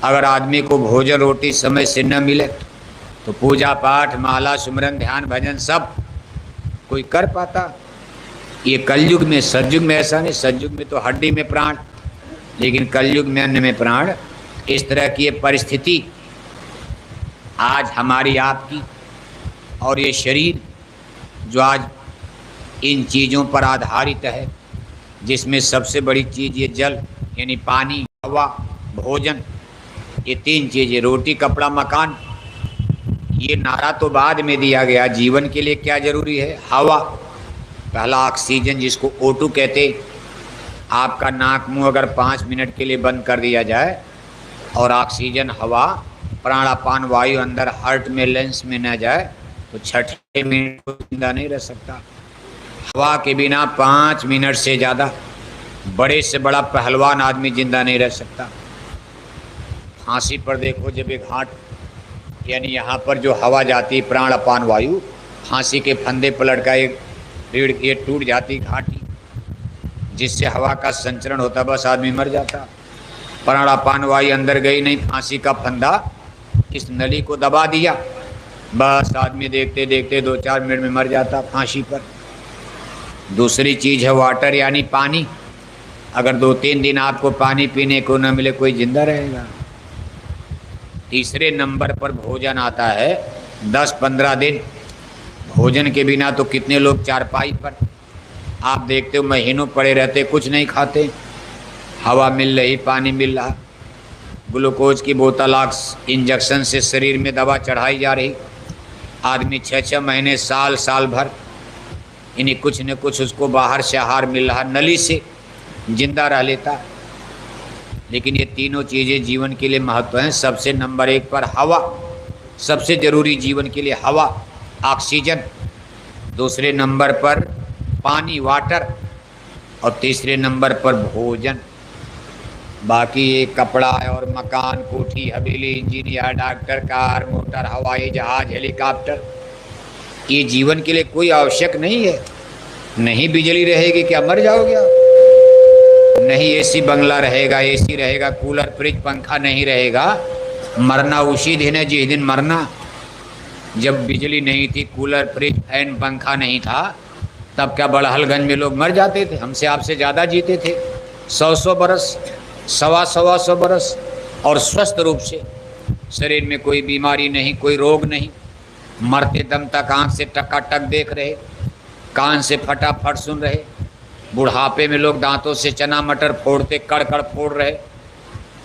S1: अगर आदमी को भोजन रोटी समय से न मिले तो पूजा पाठ माला सुमरन ध्यान भजन सब कोई कर पाता। ये कलयुग में, सतयुग में ऐसा नहीं, सतयुग में तो हड्डी में प्राण, लेकिन कलयुग में अन्न में प्राण। इस तरह की ये परिस्थिति आज हमारी आपकी, और ये शरीर जो आज इन चीज़ों पर आधारित है, जिसमें सबसे बड़ी चीज़ ये जल यानी पानी, हवा, भोजन, ये 3 चीज़ें, रोटी कपड़ा मकान। ये नारा तो बाद में दिया गया, जीवन के लिए क्या जरूरी है? हवा, पहला ऑक्सीजन जिसको O2 कहते। आपका नाक मुंह अगर 5 मिनट के लिए बंद कर दिया जाए और ऑक्सीजन हवा प्राणापान वायु अंदर हार्ट में लेंस में न जाए तो 6 मिनट को जिंदा नहीं रह सकता। हवा के बिना 5 मिनट से ज़्यादा बड़े से बड़ा पहलवान आदमी जिंदा नहीं रह सकता। फांसी पर देखो, जब एक घाट यानी यहाँ पर जो हवा जाती प्राण अपान वायु, फांसी के फंदे पर लटका एक रीढ़ ये टूट जाती घाटी, जिससे हवा का संचरण होता, बस आदमी मर जाता। प्राण अपान वायु अंदर गई नहीं, फांसी का फंदा इस नली को दबा दिया, बस आदमी देखते देखते 2-4 मिनट में मर जाता फांसी पर। दूसरी चीज़ है वाटर यानी पानी। अगर 2-3 दिन आपको पानी पीने को न मिले कोई जिंदा रहेगा। तीसरे नंबर पर भोजन आता है। 10-15 दिन भोजन के बिना तो कितने लोग चारपाई पर आप देखते हो महीनों पड़े रहते, कुछ नहीं खाते। हवा मिल रही, पानी मिल रहा, ग्लूकोज की बोतल इंजेक्शन से शरीर में दवा चढ़ाई जा रही। आदमी 6-6 महीने साल भर इन्हें कुछ न कुछ उसको बाहर से आहार मिल रहा, नली से जिंदा रह लेता। लेकिन ये तीनों चीज़ें जीवन के लिए महत्व हैं। सबसे नंबर 1 पर हवा, सबसे ज़रूरी जीवन के लिए हवा, ऑक्सीजन। दूसरे नंबर पर पानी, वाटर, और तीसरे नंबर पर भोजन। बाकी ये कपड़ा और मकान, कोठी, हवेली, इंजीनियर, डॉक्टर, कार, मोटर, हवाई जहाज, हेलीकॉप्टर, ये जीवन के लिए कोई आवश्यक नहीं है। नहीं बिजली रहेगी क्या मर जाओगे आप? नहीं एसी बंगला रहेगा, एसी रहेगा, कूलर फ्रिज पंखा नहीं रहेगा, मरना उसी दिन है जिस दिन मरना। जब बिजली नहीं थी, कूलर फ्रिज फैन पंखा नहीं था, तब क्या बड़हलगंज में लोग मर जाते थे? हमसे आपसे ज़्यादा जीते थे, 100-100 बरस, 125 बरस, और स्वस्थ रूप से, शरीर में कोई बीमारी नहीं, कोई रोग नहीं। मरते दम तक आँख से टकाटक देख रहे, कान से फटाफट सुन रहे। बुढ़ापे में लोग दांतों से चना मटर फोड़ते, कड़ फोड़ रहे,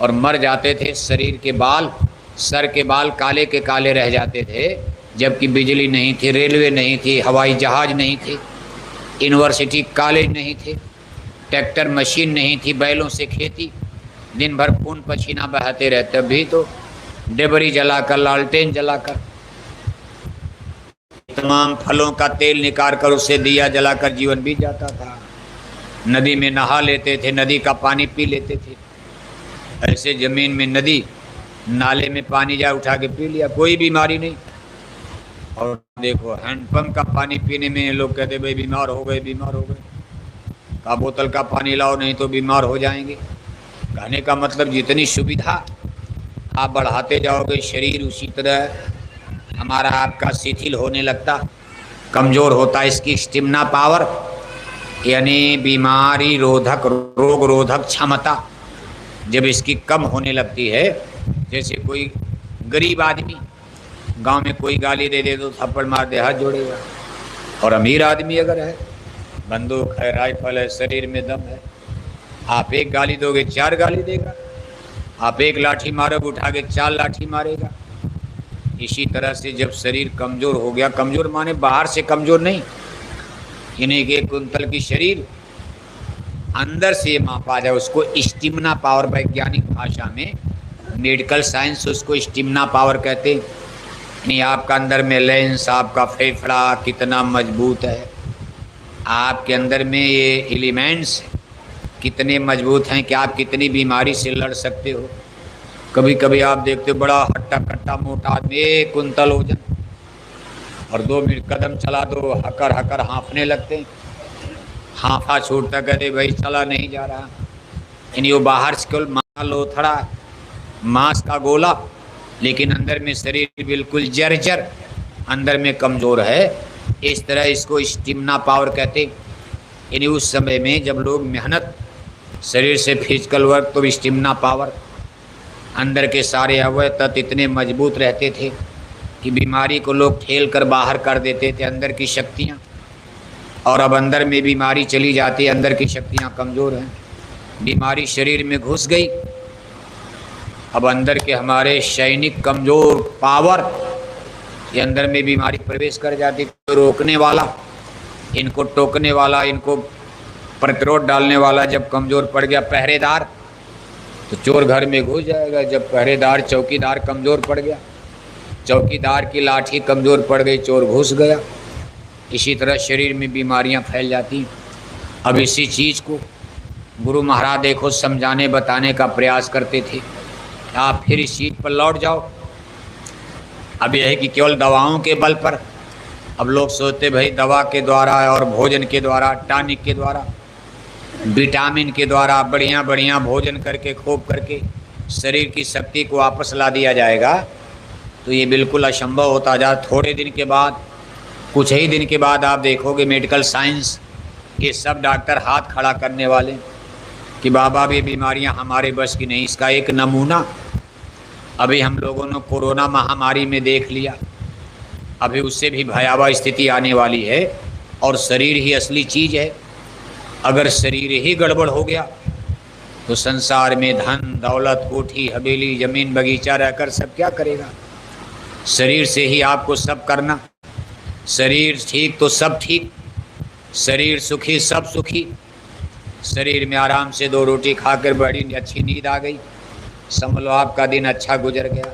S1: और मर जाते थे। शरीर के बाल, सर के बाल काले के काले रह जाते थे, जबकि बिजली नहीं थी, रेलवे नहीं थी, हवाई जहाज नहीं थे, यूनिवर्सिटी कॉलेज नहीं थे, ट्रैक्टर मशीन नहीं थी, बैलों से खेती, दिन भर खून पसीना बहाते रहते। भी तो डेबरी जलाकर, लालटेन जलाकर, तमाम फलों का तेल निकाल कर उसे दिया जलाकर जीवन बीत जाता था। नदी में नहा लेते थे, नदी का पानी पी लेते थे। ऐसे जमीन में नदी नाले में पानी जा उठा के पी लिया, कोई बीमारी नहीं। और देखो हैंडपंप का पानी पीने में लोग कहते भाई बीमार हो गए, बीमार हो गए। का बोतल का पानी लाओ नहीं तो बीमार हो जाएंगे। कहने का मतलब जितनी सुविधा आप बढ़ाते जाओगे, शरीर उसी तरह हमारा आपका शिथिल होने लगता, कमज़ोर होता। इसकी स्टेमिना पावर यानी बीमारी रोधक, रोग रोधक क्षमता जब इसकी कम होने लगती है, जैसे कोई गरीब आदमी गांव में कोई गाली दे दे तो थप्पड़ मार दे, हाथ जोड़ेगा। और अमीर आदमी अगर है, बंदूक है, राइफल है, शरीर में दम है, आप एक गाली दोगे 4 गाली देगा, आप एक लाठी मारोगे उठा के 4 लाठी मारेगा। इसी तरह से जब शरीर कमज़ोर हो गया, कमज़ोर माने बाहर से कमज़ोर नहीं, इन्हें 1 कुंतल की शरीर अंदर से मापा जाए, उसको स्टिमना पावर, वैज्ञानिक भाषा में मेडिकल साइंस उसको स्टिमना पावर कहते हैं। यानी आपका अंदर में लेंस, आपका फेफड़ा कितना मजबूत है, आपके अंदर में ये एलिमेंट्स कितने मजबूत हैं कि आप कितनी बीमारी से लड़ सकते हो। कभी कभी आप देखते हो बड़ा हट्टा कट्टा मोटा आदमी, 1 कुंतल वजन, और 2 मिनट कदम चला दो हकर हकर हाँफने लगते हैं, हाँफा छूटता कहते भाई चला नहीं जा रहा। यानी वो बाहर से केवल लोथड़ा मांस का गोला, लेकिन अंदर में शरीर बिल्कुल जर्जर, अंदर में कमज़ोर है। इस तरह इसको स्टिमना पावर कहते। यानी उस समय में जब लोग मेहनत शरीर से फिजिकल वर्क, तो स्टिमना पावर, अंदर के सारे अवयव तत्व इतने मजबूत रहते थे कि बीमारी को लोग ठेल कर बाहर कर देते थे, अंदर की शक्तियाँ। और अब अंदर में बीमारी चली जाती है, अंदर की शक्तियाँ कमज़ोर हैं, बीमारी शरीर में घुस गई। अब अंदर के हमारे सैनिक कमज़ोर, पावर, ये अंदर में बीमारी प्रवेश कर जाती। तो रोकने वाला, इनको टोकने वाला, इनको प्रतिरोध डालने वाला जब कमज़ोर पड़ गया, पहरेदार, तो चोर घर में घुस जाएगा। जब पहरेदार, चौकीदार कमज़ोर पड़ गया, चौकीदार की लाठी कमज़ोर पड़ गई, चोर घुस गया। इसी तरह शरीर में बीमारियां फैल जाती। अब इसी चीज़ को गुरु महाराज देखो समझाने बताने का प्रयास करते थे। आप फिर इस चीज़ पर लौट जाओ। अब यह है कि केवल दवाओं के बल पर, अब लोग सोचते भाई दवा के द्वारा और भोजन के द्वारा, टॉनिक के द्वारा, विटामिन के द्वारा बढ़िया बढ़िया भोजन करके, खूब करके शरीर की शक्ति को वापस ला दिया जाएगा। तो ये बिल्कुल असंभव होता जा। थोड़े दिन के बाद, कुछ ही दिन के बाद आप देखोगे मेडिकल साइंस ये सब डॉक्टर हाथ खड़ा करने वाले कि बाबा ये बीमारियां हमारे बस की नहीं। इसका एक नमूना अभी हम लोगों ने कोरोना महामारी में देख लिया। अभी उससे भी भयावह स्थिति आने वाली है। और शरीर ही असली चीज़ है। अगर शरीर ही गड़बड़ हो गया तो संसार में धन दौलत, कोठी हवेली, ज़मीन बगीचा रहकर सब क्या करेगा। शरीर से ही आपको सब करना। शरीर ठीक तो सब ठीक, शरीर सुखी सब सुखी। शरीर में आराम से 2 रोटी खाकर बड़ी अच्छी नींद आ गई, समझ लो आपका दिन अच्छा गुजर गया।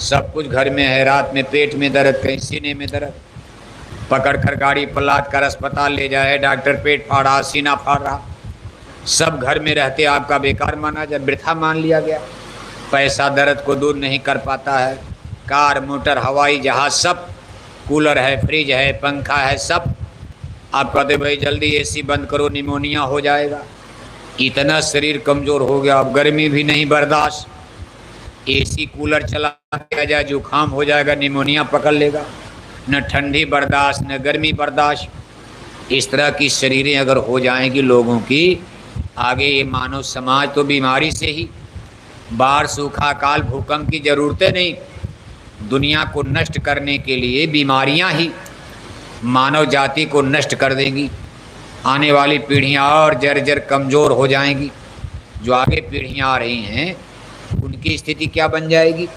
S1: सब कुछ घर में है, रात में पेट में दर्द, कहीं सीने में दर्द, पकड़ कर गाड़ी पर लाद कर अस्पताल ले जाए, डॉक्टर पेट फाड़ रहा, सीना फाड़ रहा, सब घर में रहते आपका बेकार माना, जब वृथा मान लिया गया। पैसा दर्द को दूर नहीं कर पाता है। कार, मोटर, हवाई जहाज़, सब, कूलर है, फ्रिज है, पंखा है, सब। आप कहते भाई जल्दी एसी बंद करो, निमोनिया हो जाएगा। इतना शरीर कमज़ोर हो गया, अब गर्मी भी नहीं बर्दाश्त, एसी कूलर चला दिया जाए जुकाम हो जाएगा, निमोनिया पकड़ लेगा। न ठंडी बर्दाश्त, न गर्मी बर्दाश्त। इस तरह की शरीरें अगर हो जाएंगी लोगों की, आगे ये मानव समाज तो बीमारी से ही, बाढ़, सूखा, काल, भूकंप की ज़रूरतें नहीं, दुनिया को नष्ट करने के लिए बीमारियां ही मानव जाति को नष्ट कर देंगी। आने वाली पीढ़ियां और जर्जर कमज़ोर हो जाएंगी। जो आगे पीढ़ियां आ रही हैं उनकी स्थिति क्या बन जाएगी।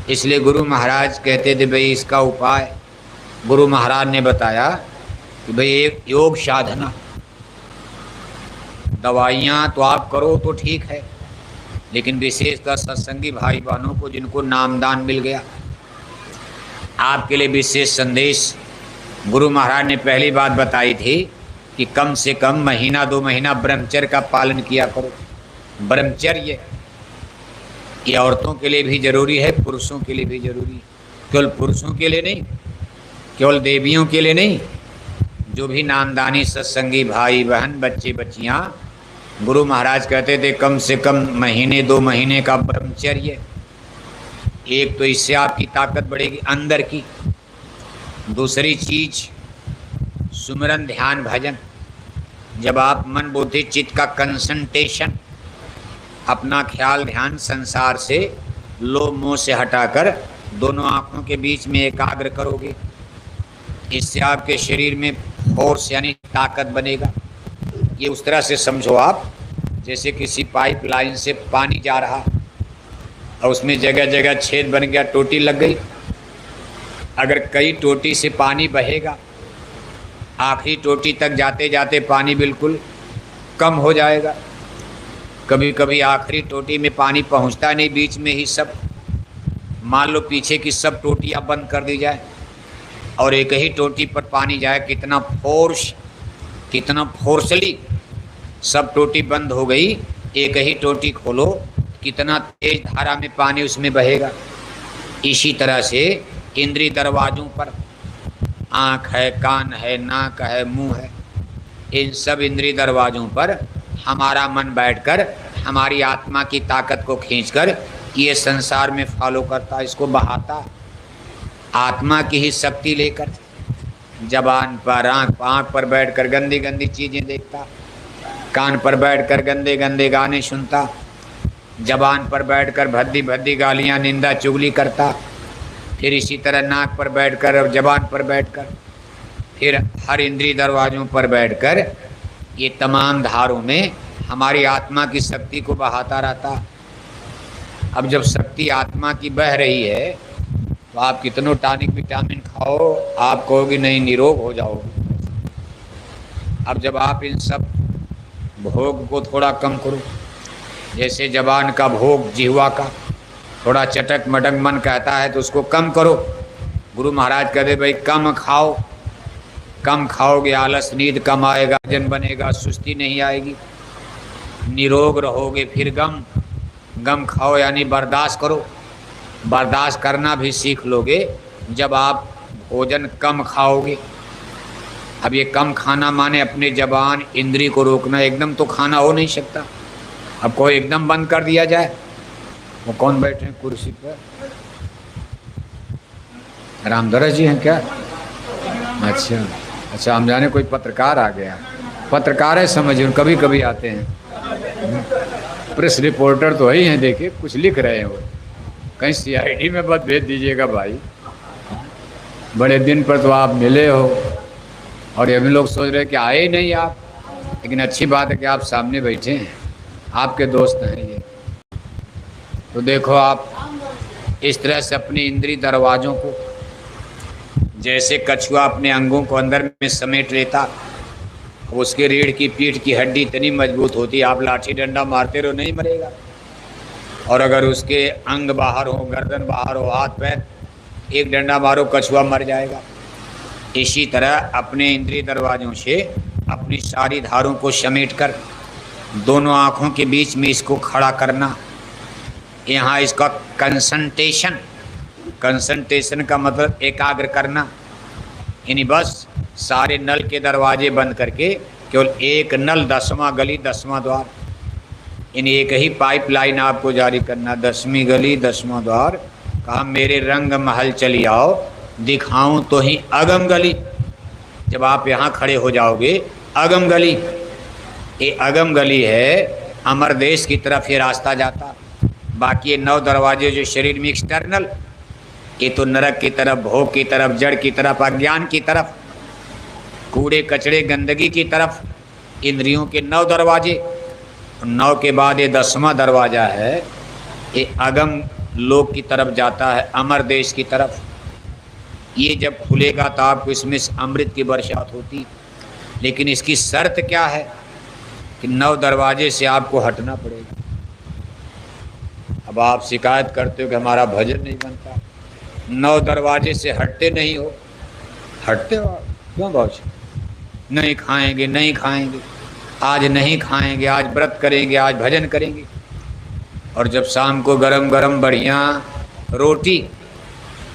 S1: इसलिए गुरु महाराज कहते थे भाई इसका उपाय, गुरु महाराज ने बताया कि भाई एक योग साधना, दवाइयाँ तो आप करो तो ठीक है, लेकिन विशेषकर सत्संगी भाई बहनों को जिनको नामदान मिल गया, आपके लिए विशेष संदेश गुरु महाराज ने पहली बात बताई थी कि कम से कम महीना 2 महीना ब्रह्मचर्य का पालन किया करो। ब्रह्मचर्य ये औरतों के लिए भी जरूरी है, पुरुषों के लिए भी जरूरी है। केवल पुरुषों के लिए नहीं, केवल देवियों के लिए नहीं, जो भी नामदानी सत्संगी भाई बहन, बच्चे बच्चियाँ, गुरु महाराज कहते थे कम से कम महीने 2 महीने का ब्रह्मचर्य। एक तो इससे आपकी ताकत बढ़ेगी अंदर की, दूसरी चीज सुमिरन, ध्यान, भजन। जब आप मन बुद्धि चित्त का कंसंट्रेशन, अपना ख्याल ध्यान संसार से, लोभ मोह से हटाकर दोनों आँखों के बीच में एकाग्र करोगे, इससे आपके शरीर में फोर्स यानी ताकत बनेगा। ये उस तरह से समझो आप, जैसे किसी पाइप लाइन से पानी जा रहा और उसमें जगह जगह छेद बन गया, टोटी लग गई। अगर कई टोटी से पानी बहेगा, आखिरी टोटी तक जाते जाते पानी बिल्कुल कम हो जाएगा। कभी कभी आखिरी टोटी में पानी पहुंचता नहीं, बीच में ही सब, मान लो पीछे की सब टोटियां बंद कर दी जाए और एक ही टोटी पर पानी जाए, कितना फोर्सली सब टोटी बंद हो गई, एक ही टोटी खोलो, कितना तेज धारा में पानी उसमें बहेगा। इसी तरह से इंद्रिय दरवाजों पर, आँख है, कान है, नाक है, मुंह है, इन सब इंद्रिय दरवाजों पर हमारा मन बैठकर हमारी आत्मा की ताकत को खींचकर ये संसार में फॉलो करता, इसको बहाता, आत्मा की ही शक्ति लेकर। जबान पर, आँख पर बैठकर गंदी गंदी चीज़ें देखता, कान पर बैठकर गंदे गंदे गाने सुनता, जबान पर बैठकर भद्दी भद्दी गालियाँ, निंदा चुगली करता, फिर इसी तरह नाक पर बैठकर और जबान पर बैठकर, फिर हर इंद्रिय दरवाजों पर बैठकर ये तमाम धारों में हमारी आत्मा की शक्ति को बहाता रहता। अब जब शक्ति आत्मा की बह रही है तो आप कितनों टॉनिक विटामिन खाओ, आप कहोगे नहीं, निरोग हो जाओगे। अब जब आप इन सब भोग को थोड़ा कम करो, जैसे जबान का भोग, जिह्वा का थोड़ा चटक मटक मन कहता है तो उसको कम करो। गुरु महाराज कहते भाई कम खाओ, कम खाओगे आलस नींद कम आएगा, वजन बनेगा, सुस्ती नहीं आएगी, निरोग रहोगे। फिर गम खाओ यानी बर्दाश्त करो, बर्दाश्त करना भी सीख लोगे जब आप भोजन कम खाओगे। अब ये कम खाना माने अपने जबान इंद्री को रोकना, एकदम तो खाना हो नहीं सकता। अब कोई एकदम बंद कर दिया जाए, वो कौन बैठे हैं कुर्सी पर, रामधरा जी हैं क्या? अच्छा हम जाने कोई पत्रकार आ गया। पत्रकार है समझिए, कभी कभी आते हैं, प्रेस रिपोर्टर तो वही हैं, देखिए कुछ लिख रहे हैं वो, कहीं सीआईडी में मत भेज दीजिएगा भाई, बड़े दिन पर तो आप मिले हो और ये भी लोग सोच रहे हैं कि आए ही नहीं आप, लेकिन अच्छी बात है कि आप सामने बैठे हैं, आपके दोस्त हैं ये। तो देखो आप इस तरह से अपनी इंद्रिय दरवाज़ों को, जैसे कछुआ अपने अंगों को अंदर में समेट लेता, उसके रीढ़ की पीठ की हड्डी इतनी मजबूत होती, आप लाठी डंडा मारते रहो नहीं मरेगा। और अगर उसके अंग बाहर हो, गर्दन बाहर हो, हाथ पैर, एक डंडा मारो कछुआ मर जाएगा। इसी तरह अपने इंद्रिय दरवाज़ों से अपनी सारी धारों को समेट कर दोनों आँखों के बीच में इसको खड़ा करना। यहाँ इसका कंसंट्रेशन का मतलब एकाग्र करना, यानी बस सारे नल के दरवाजे बंद करके केवल एक नल, 10वां गली 10वां द्वार, यानी एक ही पाइप लाइन आपको जारी करना। 10वीं गली 10वां द्वार, कहा मेरे रंग महल चली आओ, दिखाऊं तो ही अगम गली। जब आप यहाँ खड़े हो जाओगे, अगम गली, ये अगम गली है, अमर देश की तरफ ये रास्ता जाता। बाकी ये 9 दरवाजे जो शरीर में एक्सटर्नल, ये तो नरक की तरफ, भोग की तरफ, जड़ की तरफ, अज्ञान की तरफ, कूड़े कचड़े गंदगी की तरफ, इंद्रियों के 9 दरवाजे। 9 के बाद ये 10वां दरवाज़ा है, ये अगम लोक की तरफ जाता है, अमर देश की तरफ। ये जब खुलेगा तो आपको इसमें अमृत की बरसात होती, लेकिन इसकी शर्त क्या है कि 9 दरवाजे से आपको हटना पड़ेगा। अब आप शिकायत करते हो कि हमारा भजन नहीं बनता, 9 दरवाजे से हटते नहीं हो। हटते हो आप क्यों बाबू? नहीं खाएंगे, नहीं खाएंगे, आज नहीं खाएंगे, आज व्रत करेंगे, आज भजन करेंगे। और जब शाम को गरम गरम बढ़िया रोटी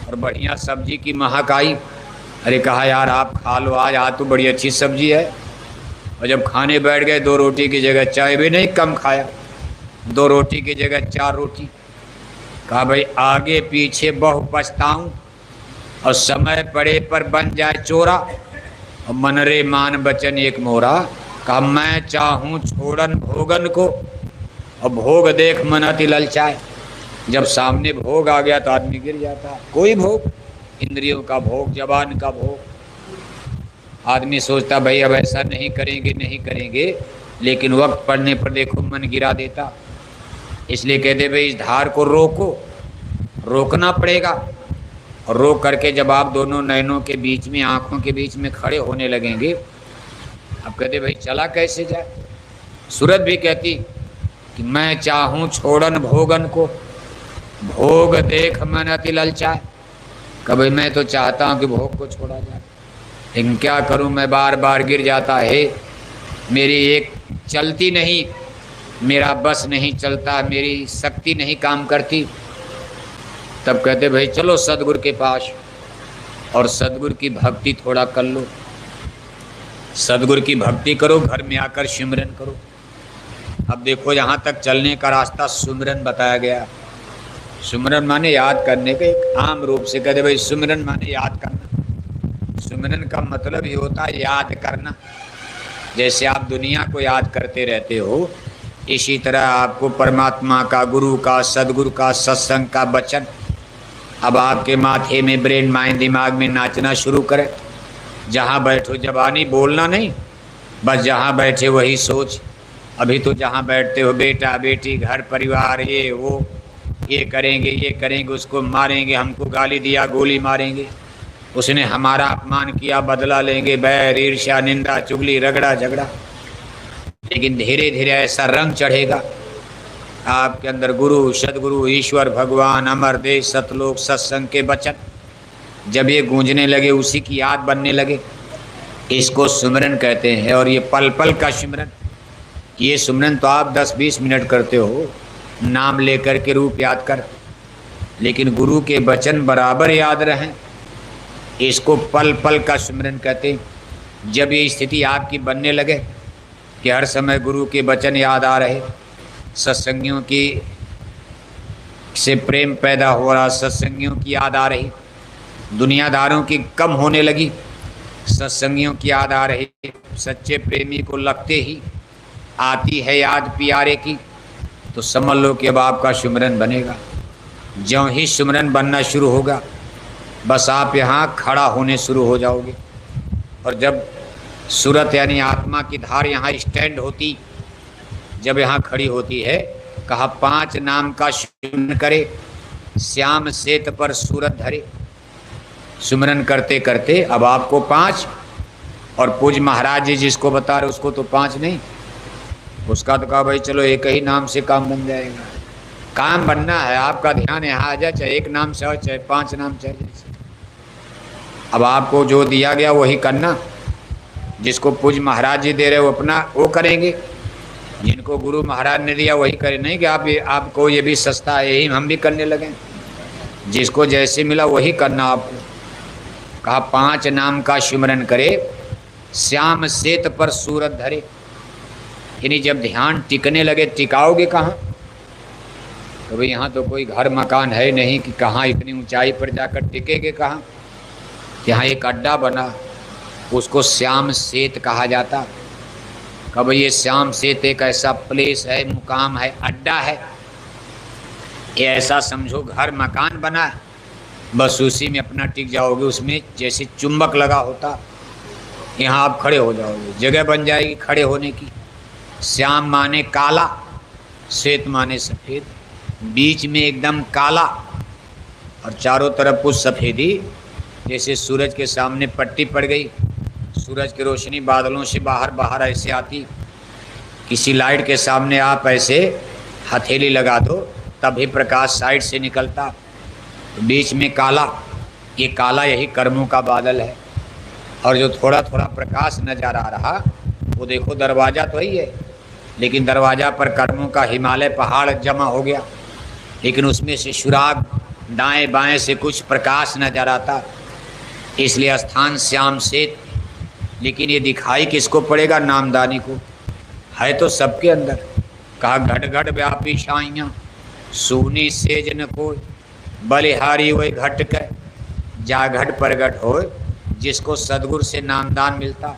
S1: और बढ़िया सब्जी की महक आई, अरे कहा यार आप खा लो आज तो बड़ी अच्छी सब्जी है। और जब खाने बैठ गए, 2 रोटी की जगह चाय भी नहीं कम खाया, 2 रोटी की जगह 4 रोटी। कहा भाई आगे पीछे बहु पछताऊं, और समय पड़े पर बन जाए चोरा, और मन रे मान बचन एक मोरा। कहा मैं चाहूँ छोड़न भोगन को, और भोग देख मन अति ललचाए। जब सामने भोग आ गया तो आदमी गिर जाता। कोई भोग, इंद्रियों का भोग, जबान का भोग, आदमी सोचता भाई अब ऐसा नहीं करेंगे नहीं करेंगे, लेकिन वक्त पड़ने पर देखो मन गिरा देता। इसलिए कहते भाई इस धार को रोको, रोकना पड़ेगा। और रोक करके जब आप दोनों नयनों के बीच में, आंखों के बीच में खड़े होने लगेंगे, अब कहते भाई चला कैसे जाए। सूरत भी कहती कि मैं चाहूँ छोड़न भोगन को, भोग देख मन अति ललचाए। कभी मैं तो चाहता हूँ कि भोग को छोड़ा जाए, लेकिन क्या करूँ, मैं बार बार गिर जाता है, मेरी एक चलती नहीं, मेरा बस नहीं चलता, मेरी शक्ति नहीं काम करती। तब कहते भाई चलो सदगुरु के पास और सदगुरु की भक्ति थोड़ा कर लो, सदगुरु की भक्ति करो, घर में आकर सिमरन करो। अब देखो यहाँ तक चलने का रास्ता सुमिरन बताया गया। सुमिरन माने याद करने का, एक आम रूप से कहते भाई सुमिरन माने याद करना। सुमिरन का मतलब ये होता है याद करना। जैसे आप दुनिया को याद करते रहते हो, इसी तरह आपको परमात्मा का, गुरु का, सदगुरु का, सत्संग का वचन अब आपके माथे में, ब्रेन माइंड, दिमाग में नाचना शुरू करे। जहाँ बैठो जबानी बोलना नहीं, बस जहाँ बैठे वही सोच। अभी तो जहाँ बैठते हो बेटा बेटी, घर परिवार, ये वो, ये करेंगे, उसको मारेंगे, हमको गाली दिया गोली मारेंगे, उसने हमारा अपमान किया बदला लेंगे, बैर ईर्ष्या निंदा चुगली रगड़ा झगड़ा। लेकिन धीरे धीरे ऐसा रंग चढ़ेगा आपके अंदर, गुरु सदगुरु ईश्वर भगवान अमर देश सतलोक सत्संग के वचन जब ये गूंजने लगे, उसी की याद बनने लगे, इसको सुमिरन कहते हैं। और ये पल पल का सिमरन, ये सुमिरन तो आप 10-20 मिनट करते हो नाम लेकर के, रूप याद कर, लेकिन गुरु के वचन बराबर याद रहें, इसको पल पल का सुमिरन कहते हैं। जब ये स्थिति आपकी बनने लगे कि हर समय गुरु के वचन याद आ रहे, सत्संगियों की से प्रेम पैदा हो रहा, सत्संगियों की याद आ रही, दुनियादारों की कम होने लगी, सत्संगियों की याद आ रही, सच्चे प्रेमी को लगते ही आती है याद प्यारे की, तो समझ लो कि अब आपका सुमिरन बनेगा। ज्यों ही सुमिरन बनना शुरू होगा, बस आप यहाँ खड़ा होने शुरू हो जाओगे। और जब सूरत यानी आत्मा की धार यहाँ स्टैंड होती, जब यहाँ खड़ी होती है, कहा 5 नाम का सुमिरन करे, श्याम सेत पर सूरत धरे। सुमिरन करते करते अब आपको 5, और पूज महाराज जी जिसको बता रहे उसको तो 5 नहीं, उसका तो कहा भाई चलो एक ही नाम से काम बन जाएगा। काम बनना है, आपका ध्यान यहाँ आ जाए, चाहे 1 नाम से हो चाहे 5 नाम चाहे जैसे। अब आपको जो दिया गया वही करना, जिसको पूज महाराज जी दे रहे हो अपना वो करेंगे, जिनको गुरु महाराज ने दिया वही करें। नहीं कि आपको ये भी सस्ता है यही हम भी करने लगे, जिसको जैसे मिला वही करना आपको। कहा 5 नाम का सिमरन करे, श्याम सेत पर सूरत धरे। यानी जब ध्यान टिकने लगे, टिकाओगे कहाँ? तो भाई यहाँ तो कोई घर मकान है नहीं कि कहाँ इतनी ऊंचाई पर जाकर टिकेगे कहाँ। यहाँ एक अड्डा बना, उसको श्याम सेत कहा जाता। कब ये श्याम सेत एक ऐसा प्लेस है, मुकाम है, अड्डा है, ये ऐसा समझो घर मकान बना, बस उसी में अपना टिक जाओगे। उसमें जैसे चुंबक लगा होता, यहाँ आप खड़े हो जाओगे, जगह बन जाएगी खड़े होने की। श्याम माने काला, श्वेत माने सफ़ेद, बीच में एकदम काला और चारों तरफ कुछ सफ़ेदी, जैसे सूरज के सामने पट्टी पड़ गई, सूरज की रोशनी बादलों से बाहर बाहर ऐसे आती, किसी लाइट के सामने आप ऐसे हथेली लगा दो तभी प्रकाश साइड से निकलता, बीच में काला, ये काला यही कर्मों का बादल है। और जो थोड़ा थोड़ा प्रकाश नजर आ रहा वो देखो दरवाज़ा तो ही है, लेकिन दरवाज़ा पर कर्मों का हिमालय पहाड़ जमा हो गया, लेकिन उसमें से सुराग दाएं बाएं से कुछ प्रकाश नजर आता, इसलिए स्थान श्याम सेत। लेकिन ये दिखाई किसको पड़ेगा? नामदानी को। है तो सबके अंदर। कहा घट घट व्यापी छाइयाँ, सोनी सेज न कोई, बलिहारी वही घट के, जा घट प्रगट हो, जिसको सदगुरु से नामदान मिलता।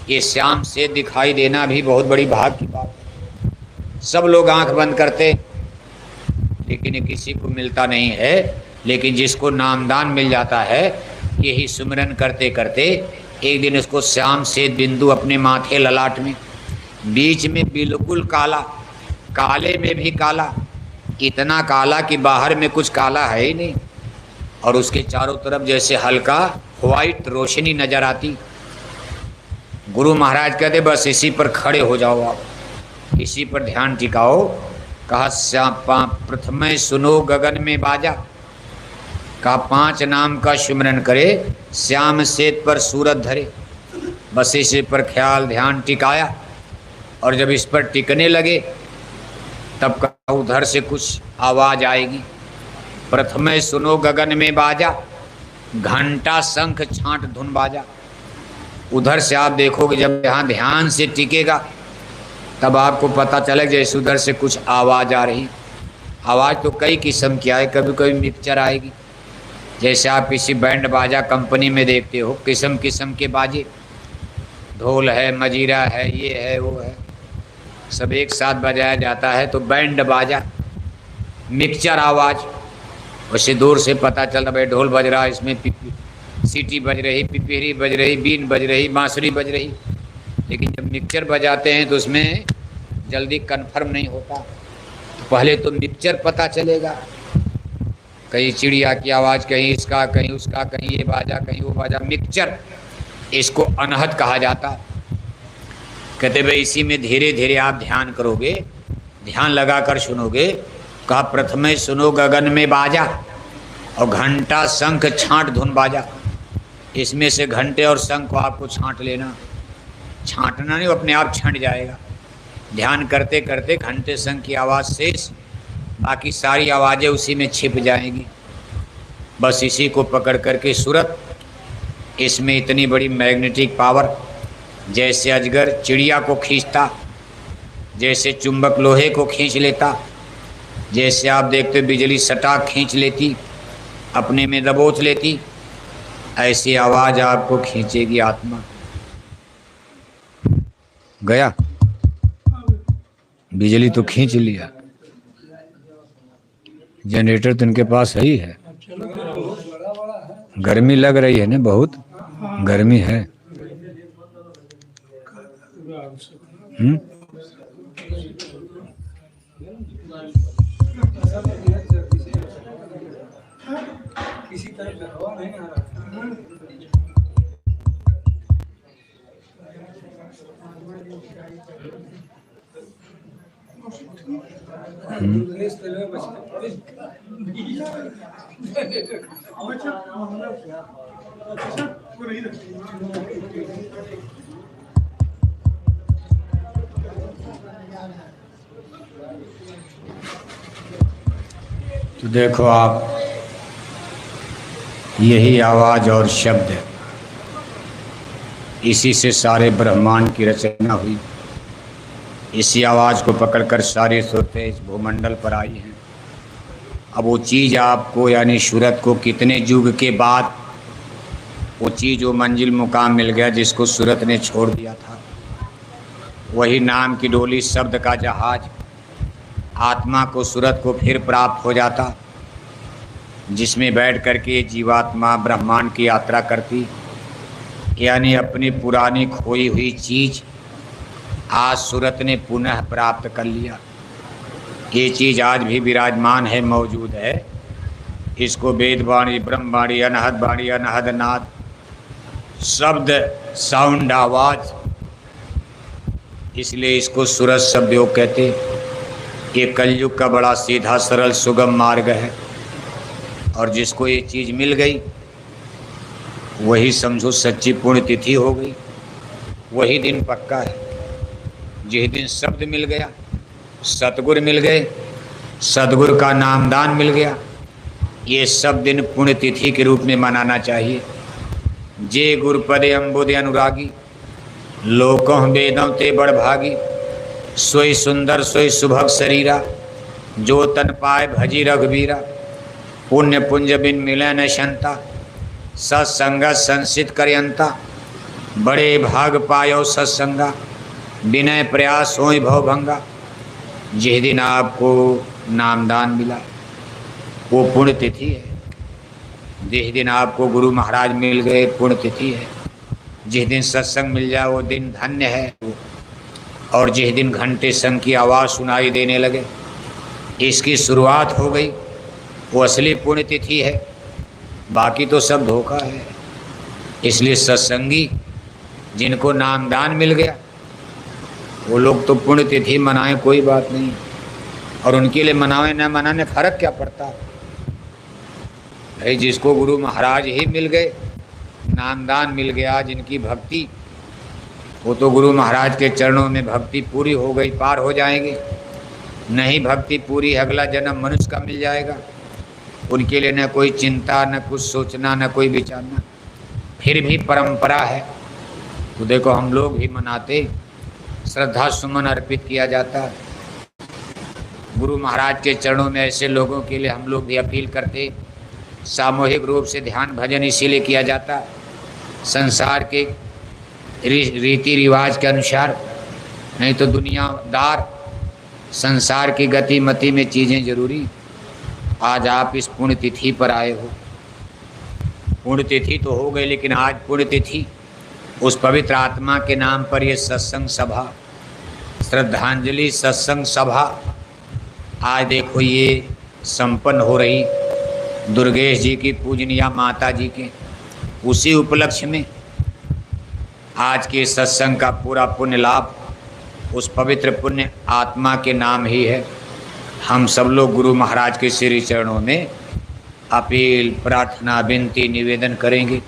S1: ये श्याम से दिखाई देना भी बहुत बड़ी भाग की बात है। सब लोग आंख बंद करते, लेकिन ये किसी को मिलता नहीं है। लेकिन जिसको नामदान मिल जाता है, यही सुमिरन करते करते एक दिन उसको श्याम से बिंदु अपने माथे ललाट में, बीच में बिल्कुल काला, काले में भी काला, इतना काला कि बाहर में कुछ काला है ही नहीं, और उसके चारों तरफ जैसे हल्का व्हाइट रोशनी नजर आती। गुरु महाराज कहते बस इसी पर खड़े हो जाओ, आप इसी पर ध्यान टिकाओ। कहा श्याम प्रथम सुनो गगन में बाजा, कहा 5 नाम का सुमिरन करे, श्याम सेत पर सूरत धरे। बस इसी पर ख्याल ध्यान टिकाया, और जब इस पर टिकने लगे तब कहा उधर से कुछ आवाज आएगी। प्रथम सुनो गगन में बाजा, घंटा शंख छांट धुन बाजा। उधर से आप देखोगे, जब यहाँ ध्यान से टिकेगा तब आपको पता चलेगा जैसे उधर से कुछ आवाज़ आ रही। आवाज़ तो कई किस्म की आए, कभी कभी मिक्सचर आएगी, जैसे आप किसी बैंड बाजा कंपनी में देखते हो, किस्म किस्म के बाजे, ढोल है, मजीरा है, ये है, वो है, सब एक साथ बजाया जाता है तो बैंड बाजा। मिक्सचर आवाज़, वैसे दूर से पता चल भाई ढोल बज रहा है, इसमें सीटी बज रही, पिपीरी बज रही, बीन बज रही, बांसुरी बज रही। लेकिन जब मिक्सचर बजाते हैं तो उसमें जल्दी कन्फर्म नहीं होता, तो पहले तो मिक्सचर पता चलेगा, कहीं चिड़िया की आवाज़, कहीं इसका, कहीं उसका, कहीं ये बाजा, कहीं वो बाजा, मिक्सचर, इसको अनहद कहा जाता। कहते भाई इसी में धीरे धीरे आप ध्यान करोगे, ध्यान लगाकर सुनोगे। कहा प्रथमे सुनो गगन में बाजा, और घंटा शंख छांट धुन बाजा। इसमें से घंटे और शंख को आपको छांट लेना, छांटना नहीं, वो अपने आप छंट जाएगा। ध्यान करते करते घंटे शंख की आवाज़ शेष, बाकी सारी आवाज़ें उसी में छिप जाएंगी। बस इसी को पकड़ करके सूरत, इसमें इतनी बड़ी मैग्नेटिक पावर, जैसे अजगर चिड़िया को खींचता, जैसे चुंबक लोहे को खींच लेता, जैसे आप देखते बिजली सटाक खींच लेती, अपने में दबोच लेती, ऐसी आवाज़ आपको खींचेगी आत्मा। गया बिजली तो खींच लिया, जनरेटर तो इनके पास है ही है। गर्मी लग रही है ना, बहुत गर्मी है।
S2: किसी तरह का हवा नहीं आ रहा।
S1: तो देखो आप, यही आवाज़ और शब्द, इसी से सारे ब्रह्मांड की रचना हुई। इसी आवाज़ को पकड़कर सारी सूरतें इस भूमंडल पर आई हैं। अब वो चीज़ आपको यानी सूरत को कितने युग के बाद वो चीज़, वो मंजिल मुकाम मिल गया जिसको सूरत ने छोड़ दिया था। वही नाम की डोली, शब्द का जहाज, आत्मा को सूरत को फिर प्राप्त हो जाता, जिसमें बैठ करके जीवात्मा ब्रह्मांड की यात्रा करती, यानी अपनी पुरानी खोई हुई चीज़ आज सूरत ने पुनः प्राप्त कर लिया। ये चीज़ आज भी विराजमान है, मौजूद है। इसको वेदवाणी, ब्रह्मवाणी, अनहद वाणी, अनहद नाद, शब्द, साउंड, आवाज़, इसलिए इसको सूरत शब्द योग कहते। ये कलयुग का बड़ा सीधा सरल सुगम मार्ग है, और जिसको ये चीज़ मिल गई वही समझो सच्ची पुण्यतिथि हो गई। वही दिन पक्का है जिस दिन शब्द मिल गया, सतगुरु मिल गए, सतगुरु का नामदान मिल गया। ये सब दिन पुण्यतिथि के रूप में मनाना चाहिए। जे गुरुपदे अम्बुदे अनुरागी, लोकों वेदों ते बड़ भागी, सोई सुंदर सोई सुभग शरीरा, जो तन पाए भजी रघुबीरा, पुण्य पुंज बिन मिले न शंता, सत्संग संसित करयंता, बड़े भाग पायो सत्संगा, विनय प्रयास होई भव भंगा। जिस दिन आपको नामदान मिला वो पुण्यतिथि है। जिस दिन आपको गुरु महाराज मिल गए पुण्यतिथि है। जिस दिन सत्संग मिल जाए वो दिन धन्य है। और जिस दिन घंटे संग की आवाज़ सुनाई देने लगे, इसकी शुरुआत हो गई, वो असली पुण्यतिथि है, बाकी तो सब धोखा है। इसलिए सत्संगी जिनको नामदान मिल गया वो लोग तो पुण्यतिथि मनाएं, कोई बात नहीं, और उनके लिए मनावे न मनाने फर्क क्या पड़ता है भाई। जिसको गुरु महाराज ही मिल गए, नामदान मिल गया, जिनकी भक्ति, वो तो गुरु महाराज के चरणों में भक्ति पूरी हो गई, पार हो जाएंगे। नहीं भक्ति पूरी, अगला जन्म मनुष्य का मिल जाएगा, उनके लिए न कोई चिंता, न कुछ सोचना, न कोई विचारना। फिर भी परंपरा है तो देखो हम लोग भी मनाते, श्रद्धा सुमन अर्पित किया जाता। गुरु महाराज के चरणों में ऐसे लोगों के लिए हम लोग भी अपील करते, सामूहिक रूप से ध्यान भजन इसीलिए किया जाता, संसार के रीति रिवाज के अनुसार, नहीं तो दुनियादार संसार की गति मति में चीज़ें जरूरी। आज आप इस पुण्यतिथि पर आए हो, पुण्यतिथि तो हो गई, लेकिन आज पुण्यतिथि उस पवित्र आत्मा के नाम पर ये सत्संग सभा, श्रद्धांजलि सत्संग सभा आज देखो ये संपन्न हो रही दुर्गेश जी की पूजनीय माता जी के उसी उपलक्ष्य में आज के सत्संग का पूरा पुण्य लाभ उस पवित्र पुण्य आत्मा के नाम ही है। हम सब लोग गुरु महाराज के श्री चरणों में अपील, प्रार्थना, विनती, निवेदन करेंगे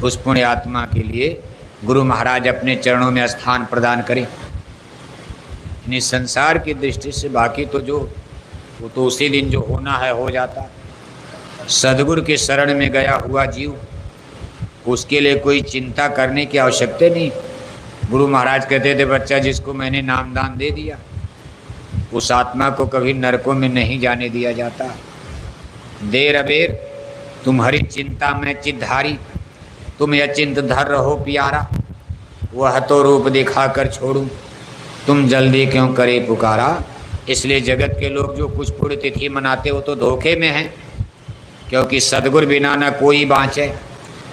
S1: उस पुण्य आत्मा के लिए गुरु महाराज अपने चरणों में स्थान प्रदान करें। इस संसार की दृष्टि से बाकी तो जो वो तो उसी दिन जो होना है हो जाता। सदगुरु के शरण में गया हुआ जीव, उसके लिए कोई चिंता करने की आवश्यकता नहीं। गुरु महाराज कहते थे, बच्चा जिसको मैंने नामदान दे दिया उस आत्मा को कभी नरकों में नहीं जाने दिया जाता। देर अबेर तुम्हारी चिंता में चितधारी, तुम अचिंत धर रहो प्यारा, वह तो रूप दिखा कर छोड़ूं, तुम जल्दी क्यों करे पुकारा। इसलिए जगत के लोग जो कुछ पुण्यतिथि मनाते हो तो धोखे में हैं, क्योंकि सदगुरु बिना न कोई बाँचे,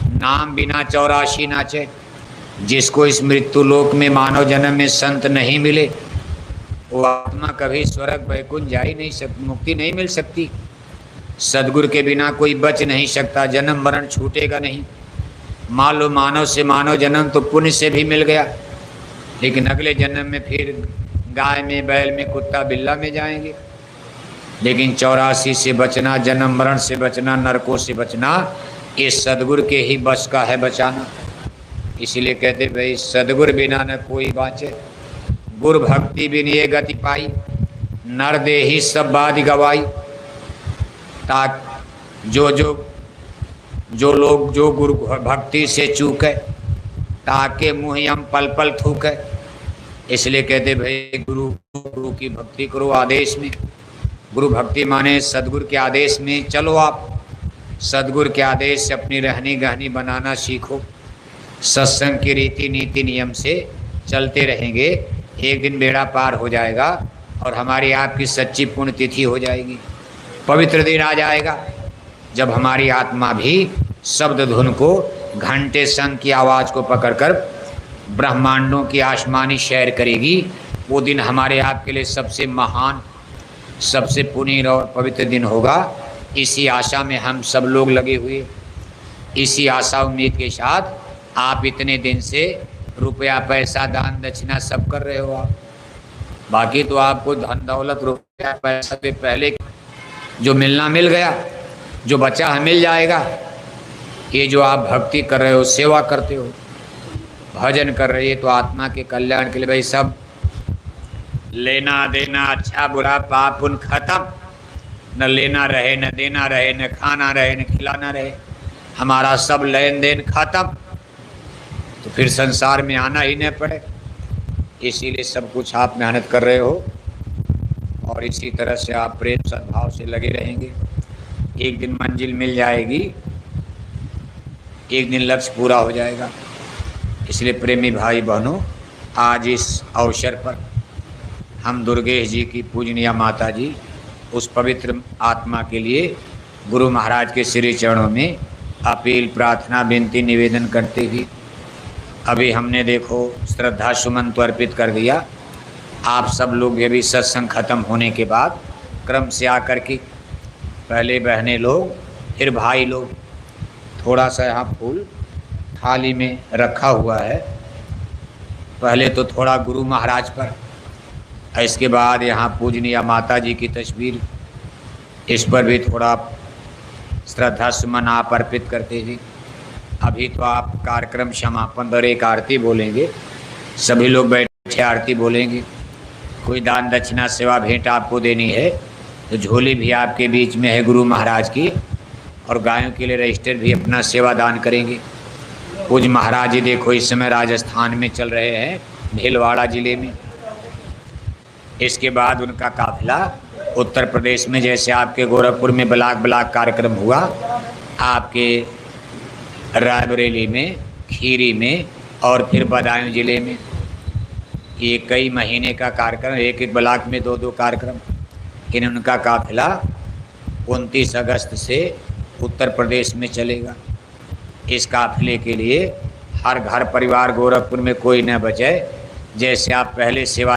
S1: नाम बिना 84 नाचे। जिसको इस मृत्यु लोक में मानव जन्म में संत नहीं मिले वो आत्मा कभी स्वर्ग वैकुंठ जा ही नहीं सकती, मुक्ति नहीं मिल सकती। सदगुरु के बिना कोई बच नहीं सकता, जन्म मरण छूटेगा नहीं। मान लो मानव से मानव जन्म तो पुण्य से भी मिल गया, लेकिन अगले जन्म में फिर गाय में, बैल में, कुत्ता बिल्ला में जाएंगे। लेकिन 84 से बचना, जन्म मरण से बचना, नरकों से बचना, ये सदगुरु के ही बस का है बचाना। इसीलिए कहते भाई सदगुरु बिना न कोई बाँचे, गुरु भक्ति बिन ये गति पाई, नर दे ही सब बात गवाई। ताक जो लोग जो गुरु भक्ति से चूके, ताके मुँह हम पल पल थूके। इसलिए कहते भाई गुरु की भक्ति करो आदेश में। गुरु भक्ति माने सदगुरु के आदेश में चलो। आप सदगुरु के आदेश से अपनी रहनी गहनी बनाना सीखो। सत्संग की रीति नीति नियम से चलते रहेंगे, एक दिन बेड़ा पार हो जाएगा और हमारी आपकी सच्ची पुण्यतिथि हो जाएगी। पवित्र दिन आ जाएगा जब हमारी आत्मा भी शब्द धुन को, घंटे संग की आवाज़ को पकड़कर ब्रह्मांडों की आसमानी सैर करेगी। वो दिन हमारे आपके लिए सबसे महान, सबसे पुनीत और पवित्र दिन होगा। इसी आशा में हम सब लोग लगे हुए, इसी आशा उम्मीद के साथ आप इतने दिन से रुपया पैसा दान दक्षिणा सब कर रहे हो। आप बाकी तो आपको धन दौलत रुपया पैसा से पहले जो मिलना मिल गया, जो बचा है मिल जाएगा। ये जो आप भक्ति कर रहे हो, सेवा करते हो, भजन कर रहे हो, तो आत्मा के कल्याण के लिए भाई सब लेना देना, अच्छा बुरा पाप पुण्य खत्म। न लेना रहे, न देना रहे, न खाना रहे, न खिलाना रहे, हमारा सब लेन देन खत्म। तो फिर संसार में आना ही न पड़े। इसीलिए सब कुछ आप मेहनत कर रहे हो और इसी तरह से आप प्रेम सद्भाव से लगे रहेंगे। एक दिन मंजिल मिल जाएगी, एक दिन लक्ष्य पूरा हो जाएगा। इसलिए प्रेमी भाई बहनों, आज इस अवसर पर हम दुर्गेश जी की पूजनीय माता जी, उस पवित्र आत्मा के लिए गुरु महाराज के श्री चरणों में अपील, प्रार्थना, विनती, निवेदन करते हुए अभी हमने देखो श्रद्धा सुमन तो अर्पित कर दिया। आप सब लोग ये भी सत्संग खत्म होने के बाद क्रम से आकर के पहले बहनें लोग फिर भाई लोग, थोड़ा सा यहाँ फूल थाली में रखा हुआ है। पहले तो थोड़ा गुरु महाराज पर, इसके बाद यहाँ पूजनीय माता जी की तस्वीर, इस पर भी थोड़ा श्रद्धा सुमन आप अर्पित करते जी। अभी तो आप कार्यक्रम समापन पर एक आरती बोलेंगे, सभी लोग बैठे आरती बोलेंगे। कोई दान दक्षिणा सेवा भेंट आपको देनी है तो झोली भी आपके बीच में है गुरु महाराज की, और गायों के लिए रजिस्टर भी अपना सेवा दान करेंगे। पूज्य महाराज जी देखो इस समय राजस्थान में चल रहे हैं, भीलवाड़ा जिले में। इसके बाद उनका काफिला उत्तर प्रदेश में, जैसे आपके गोरखपुर में ब्लाक कार्यक्रम हुआ, आपके रायबरेली में, खीरी में और फिर बदायूं जिले में। ये कई महीने का कार्यक्रम, एक एक ब्लाक में 2-2 कार्यक्रम। लेकिन उनका काफिला 29 अगस्त से उत्तर प्रदेश में चलेगा। इस काफिले के लिए हर घर परिवार गोरखपुर में कोई न बचे। जैसे आप पहले सेवा